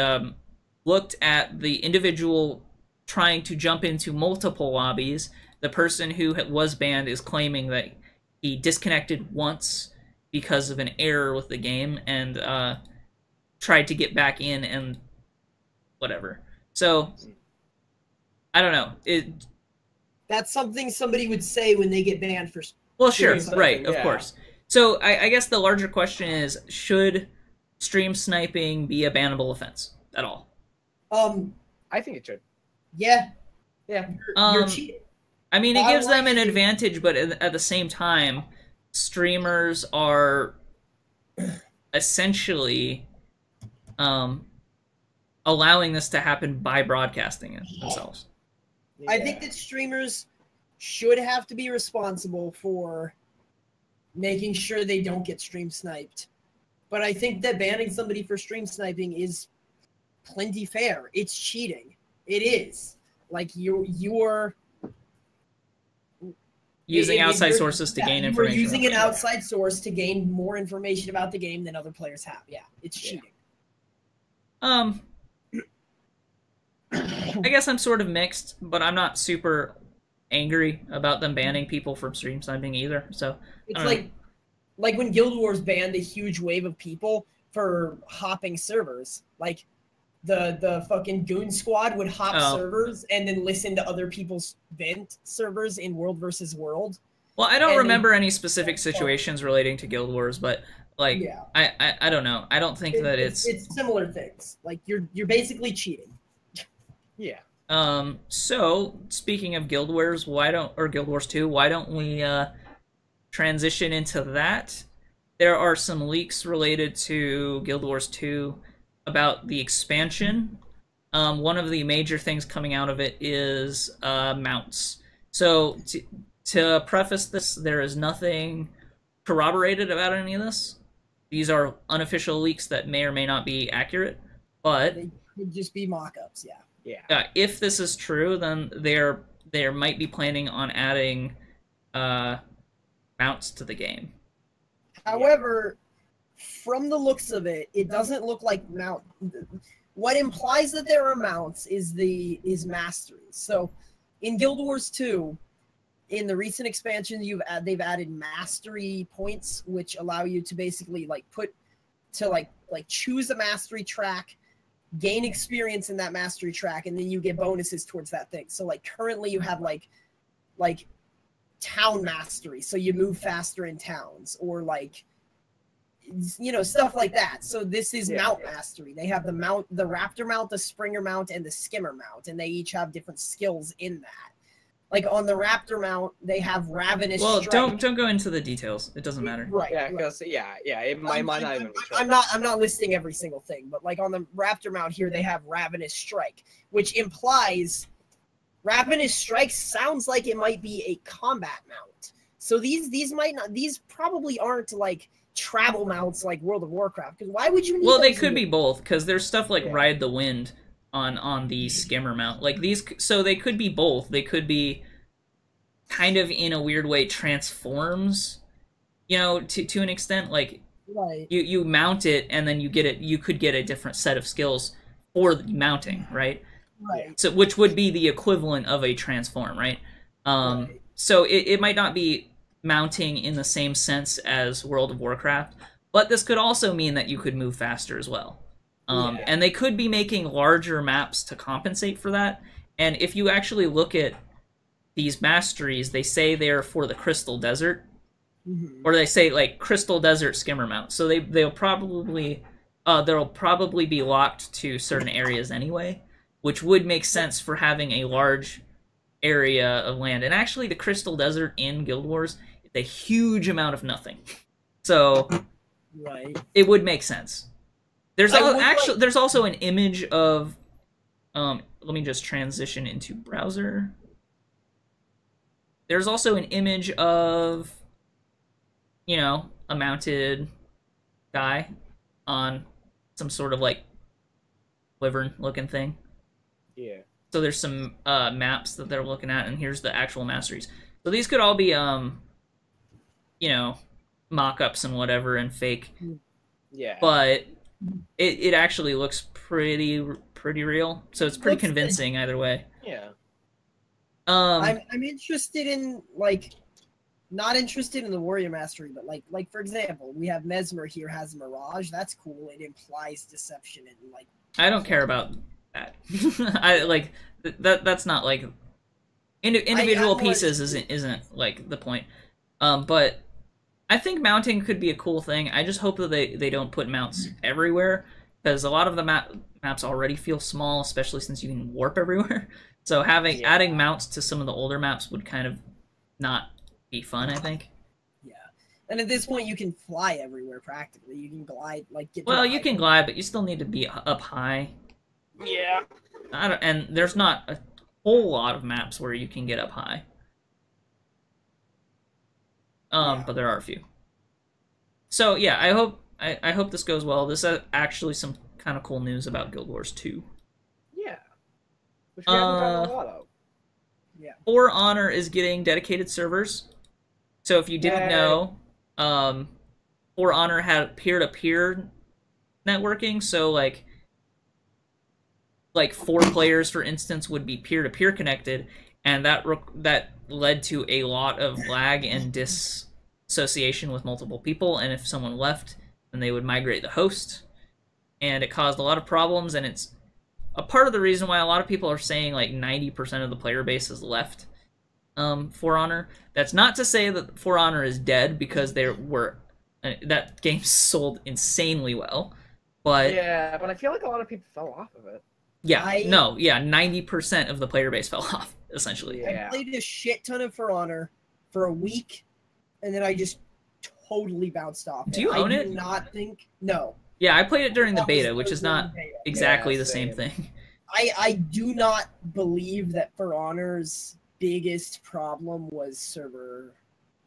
looked at the individual trying to jump into multiple lobbies. The person who was banned is claiming that he disconnected once because of an error with the game and tried to get back in and whatever. So I don't know. That's something somebody would say when they get banned for. Well, sure, right, of course. So I guess the larger question is: should stream sniping be a bannable offense at all? I think it should. Yeah. Yeah. You're cheating. I mean, it gives them an advantage, but at the same time, streamers are essentially allowing this to happen by broadcasting it themselves. Yeah. I think that streamers should have to be responsible for making sure they don't get stream sniped. But I think that banning somebody for stream sniping is plenty fair. It's cheating. It is. Like, you're using outside sources to gain information. You're using an outside source to gain more information about the game than other players have. Yeah, it's cheating. I guess I'm sort of mixed, but I'm not super angry about them banning people from stream sniping either. So it's like when Guild Wars banned a huge wave of people for hopping servers. Like the fucking Goon Squad would hop servers and then listen to other people's vent servers in World versus World. Well, I don't remember any specific situations relating to Guild Wars, but like I don't know. I don't think that it's similar things. Like you're basically cheating. Yeah. So speaking of Guild Wars, Guild Wars 2, why don't we transition into that? There are some leaks related to Guild Wars 2 about the expansion. One of the major things coming out of it is mounts. So to preface this, there is nothing corroborated about any of this. These are unofficial leaks that may or may not be accurate, but they could just be mock-ups. Yeah. If this is true, then they might be planning on adding mounts to the game. However, from the looks of it, it doesn't look like mount. What implies that there are mounts is masteries. So, in Guild Wars 2, in the recent expansion, they've added mastery points, which allow you to basically choose a mastery track, gain experience in that mastery track, and then you get bonuses towards that thing. So like currently you have like town mastery, so you move faster in towns, or like, you know, stuff like that. So this is mount mastery. They have the raptor mount, the springer mount, and the skimmer mount, and they each have different skills in that. Like on the raptor mount, they have ravenous strike. Don't go into the details. It doesn't matter. Right. Yeah, because it might not even be true. I'm not listing every single thing, but like on the raptor mount here, they have ravenous strike, which implies ravenous strike sounds like it might be a combat mount. So these probably aren't like travel mounts like World of Warcraft. Because why would you need Well, they could be both, because there's stuff like Ride the Wind on the skimmer mount. Like these, so they could be both. They could be kind of in a weird way transforms, you know, to an extent. Like you mount it and then you could get a different set of skills for the mounting, right? So which would be the equivalent of a transform, right? So it might not be mounting in the same sense as World of Warcraft, but this could also mean that you could move faster as well. And they could be making larger maps to compensate for that. And if you actually look at these masteries, they say they're for the Crystal Desert, or they say like Crystal Desert skimmer mount. So they'll probably be locked to certain areas anyway, which would make sense for having a large area of land. And actually, the Crystal Desert in Guild Wars is a huge amount of nothing, so it would make sense. There's also an image of let me just transition into browser. There's also an image of, you know, a mounted guy on some sort of like wyvern looking thing. Yeah. So there's some maps that they're looking at, and here's the actual masteries. So these could all be you know, mock-ups and whatever and fake. Yeah. But it actually looks pretty real. So it's pretty convincing either way. Yeah. I'm interested in like, not interested in the warrior mastery, but like for example, we have Mesmer here has Mirage. That's cool. It implies deception and like. I don't care about that. I like that's not like individual pieces isn't like the point. But I think mounting could be a cool thing. I just hope that they don't put mounts everywhere, because a lot of the maps already feel small, especially since you can warp everywhere. So adding mounts to some of the older maps would kind of not be fun, I think. Yeah, and at this point, you can fly everywhere practically. You can glide, like Well, you can glide, but you still need to be up high. Yeah. And there's not a whole lot of maps where you can get up high. But there are a few. So yeah, I hope this goes well. This is actually some kind of cool news about Guild Wars 2. Yeah. Which we haven't gotten a lot of. Yeah. For Honor is getting dedicated servers. So if you didn't know, For Honor had peer-to-peer networking. So like 4 players, for instance, would be peer-to-peer connected, and that led to a lot of lag and dissociation with multiple people, and if someone left, then they would migrate the host, and it caused a lot of problems, and it's a part of the reason why a lot of people are saying like 90% of the player base is left For Honor. That's not to say that For Honor is dead, because that game sold insanely well, but yeah, but I feel like a lot of people fell off of it. Yeah, 90% of the player base fell off, essentially. Yeah. I played a shit ton of For Honor for a week, and then I just totally bounced off. Do you own it? I do not think... No. Yeah, I played it during the beta, which is not exactly the same. same thing. I do not believe that For Honor's biggest problem was server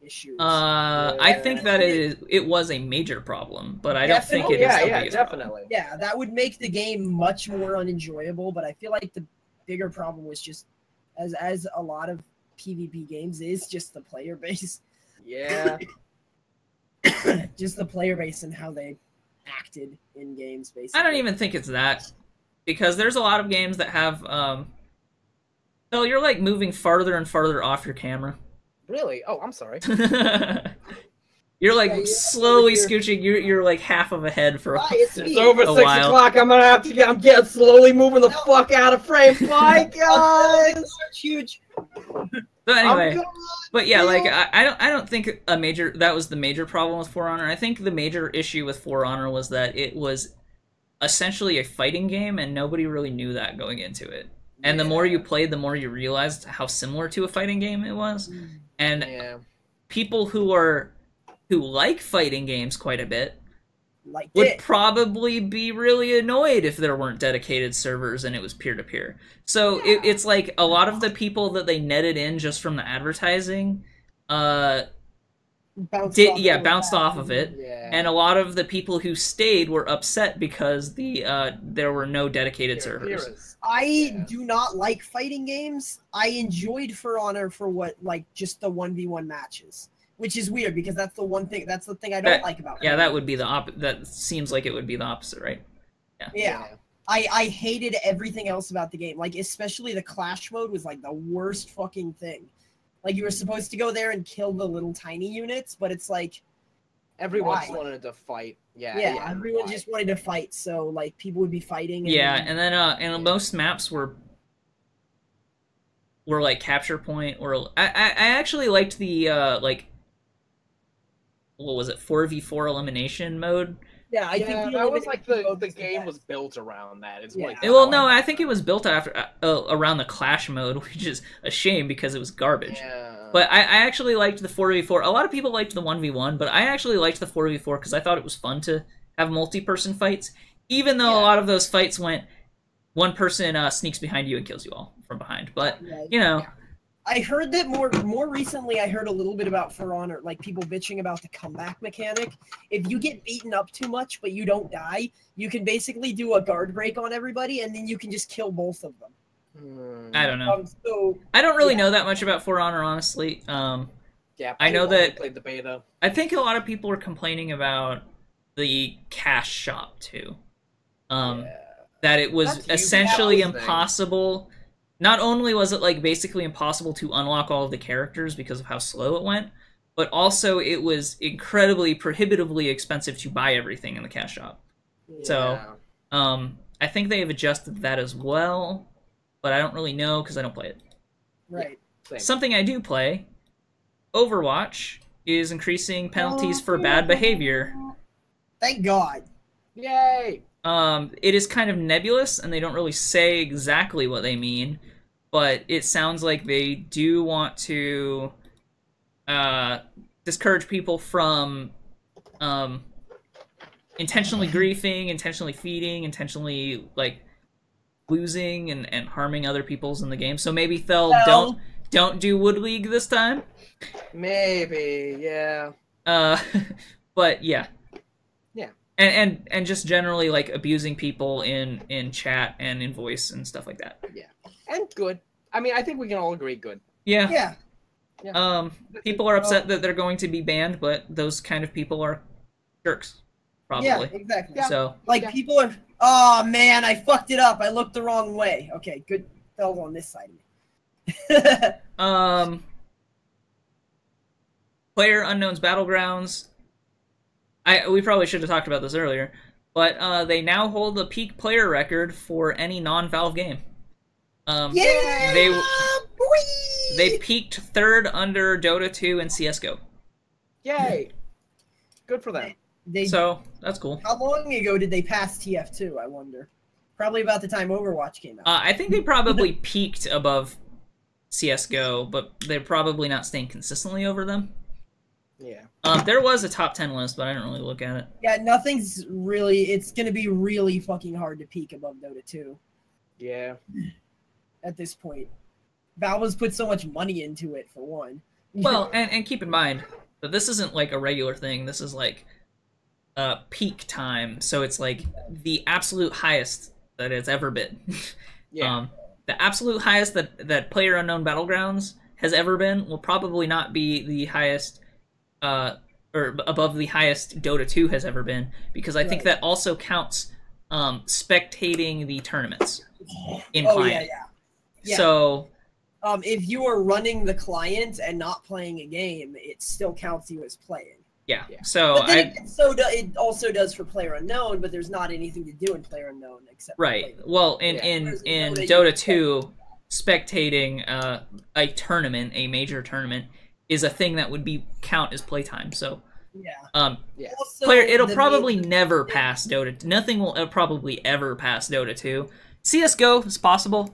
issues. I think that it was a major problem, but I don't think it is the biggest definitely. problem. Yeah, that would make the game much more unenjoyable, but I feel like the bigger problem was just, as a lot of PvP games is, just the player base. Yeah. Just the player base and how they acted in games, basically. I don't even think it's that, because there's a lot of games that have, so you're like moving farther and farther off your camera. Really? Oh, I'm sorry. You're like slowly scooching. You're like half of a head for it's over 6 while. o'clock. I'm getting slowly moving the fuck out of frame. Bye, guys. Huge. So anyway, but yeah, like I don't think that was the major problem with For Honor. I think the major issue with For Honor was that it was essentially a fighting game, and nobody really knew that going into it. And the more you played, the more you realized how similar to a fighting game it was. And people who like fighting games quite a bit would probably be really annoyed if there weren't dedicated servers and it was peer-to-peer. So it's like a lot of the people that they netted in just from the advertising bounced off of it. Yeah. And a lot of the people who stayed were upset because there were no dedicated servers. I do not like fighting games. I enjoyed For Honor for just the 1v1 matches, which is weird because that's the thing I don't like about it. Yeah, that would be that seems like it would be the opposite, right? Yeah. I hated everything else about the game. Like, especially the clash mode was like the worst fucking thing. Like, you were supposed to go there and kill the little tiny units, but it's like everyone just wanted to fight. Yeah, everyone just wanted to fight, so like people would be fighting. And then most maps were like capture point, or I actually liked the what was it, 4v4 elimination mode. Yeah, I think that was like the game was built around that. I think it was built after around the clash mode, which is a shame because it was garbage. Yeah. But I actually liked the 4v4. A lot of people liked the 1v1, but I actually liked the 4v4 because I thought it was fun to have multi-person fights, even though a lot of those fights went one person sneaks behind you and kills you all from behind. But I heard that more recently. I heard a little bit about For Honor, like people bitching about the comeback mechanic. If you get beaten up too much but you don't die, you can basically do a guard break on everybody, and then you can just kill both of them. I don't know. So I don't really know that much about For Honor, honestly. Yeah, I know that played the beta. I think a lot of people are complaining about the cash shop too. That it was essentially impossible. Not only was it like basically impossible to unlock all of the characters because of how slow it went, but also it was incredibly prohibitively expensive to buy everything in the cash shop. Yeah. So, I think they have adjusted that as well, but I don't really know because I don't play it. right. Same. Something I do play, Overwatch, is increasing penalties for bad behavior. Thank God. Yay! It is kind of nebulous, and they don't really say exactly what they mean, but it sounds like they do want to discourage people from intentionally griefing, intentionally feeding, intentionally like losing and harming other people's in the game. So maybe they'll don't do Wood League this time. Maybe, yeah. But yeah. Yeah. And just generally like abusing people in chat and in voice and stuff like that. Yeah. And good. I mean, I think we can all agree good. Yeah. Yeah. People are upset that they're going to be banned, but those kind of people are jerks. Probably. Yeah, exactly. Yeah. So Like people are, oh man, I fucked it up. I looked the wrong way. Okay, good. Fell on this side of me. Player Unknown's Battlegrounds. We probably should have talked about this earlier, but they now hold the peak player record for any non-Valve game. Yeah, They peaked third under Dota 2 and CS:GO. Yay! Good for them. So that's cool. How long ago did they pass TF2? I wonder. Probably about the time Overwatch came out. I think they probably peaked above CS:GO, but they're probably not staying consistently over them. Yeah. There was a top 10 list, but I didn't really look at it. Yeah, nothing's really. It's gonna be really fucking hard to peak above Dota 2 Yeah. at this point. Valve has put so much money into it for one. Well, and keep in mind that this isn't like a regular thing. This is like peak time, so it's like the absolute highest that it's ever been. Yeah. The absolute highest that PlayerUnknown Battlegrounds has ever been will probably not be the highest, or above the highest Dota 2 has ever been, because I think that also counts spectating the tournaments in client. Yeah. So, if you are running the client and not playing a game, it still counts you as playing. yeah. So But then it also does for PlayerUnknown, but there's not anything to do in PlayerUnknown except right. Well, in Dota 2, spectating a tournament, a major tournament, is a thing that would be count as playtime. So yeah. Also, it'll probably never pass Dota. Nothing will probably ever pass Dota 2. CS:GO is possible.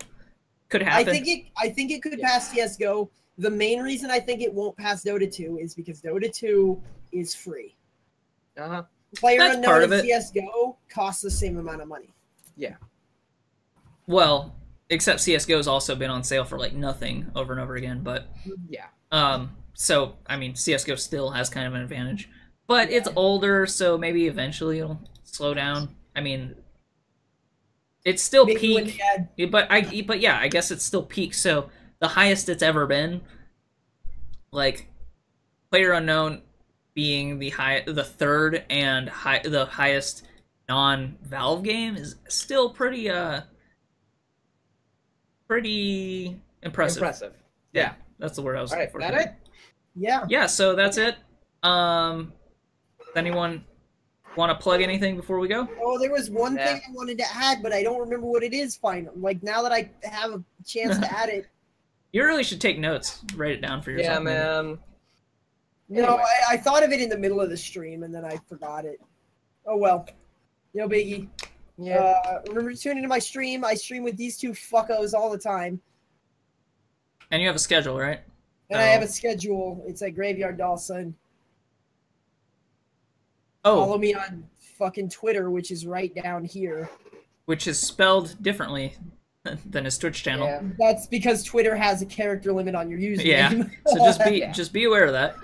Could happen. I think it could pass CS:GO. The main reason I think it won't pass Dota 2 is because Dota 2 is free. Uh-huh. PlayerUnknown and CS:GO costs the same amount of money. Yeah. Well, except CS:GO's also been on sale for like nothing over and over again, but Yeah. so I mean CS:GO still has kind of an advantage. But it's older, so maybe eventually it'll slow down. I mean, it's still peak, but yeah, I guess it's still peak. So the highest it's ever been, like PlayerUnknown being the third and the highest non-Valve game is still pretty impressive. Yeah. That's the word I was All looking right, for. that it? Yeah. Yeah, so that's it. Does anyone want to plug anything before we go? Oh, there was one thing I wanted to add, but I don't remember what it is. Fine. Like now that I have a chance to add it. You really should take notes. Write it down for yourself. Yeah, man. No, I thought of it in the middle of the stream and then I forgot it. Oh well. No biggie. Yeah. Remember to tune into my stream. I stream with these two fuckos all the time. And you have a schedule, right? And I have a schedule. It's at Graveyard Dawson. Oh. Follow me on fucking Twitter, which is right down here. Which is spelled differently than his Twitch channel. Yeah. That's because Twitter has a character limit on your username. Yeah. So just be aware of that.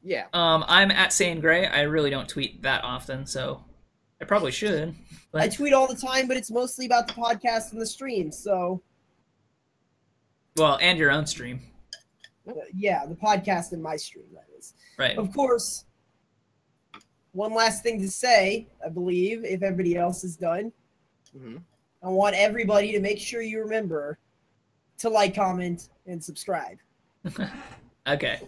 Yeah. I'm at Sane Gray. I really don't tweet that often, so I probably should. But I tweet all the time, but it's mostly about the podcast and the stream. So well, and your own stream. yeah, the podcast and my stream, that is. Right. Of course, one last thing to say, I believe, if everybody else is done. Mm-hmm. I want everybody to make sure you remember to like, comment, and subscribe. Okay.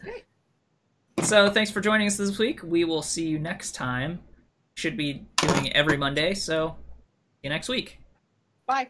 So thanks for joining us this week. We will see you next time. Should be doing it every Monday, so see you next week. Bye.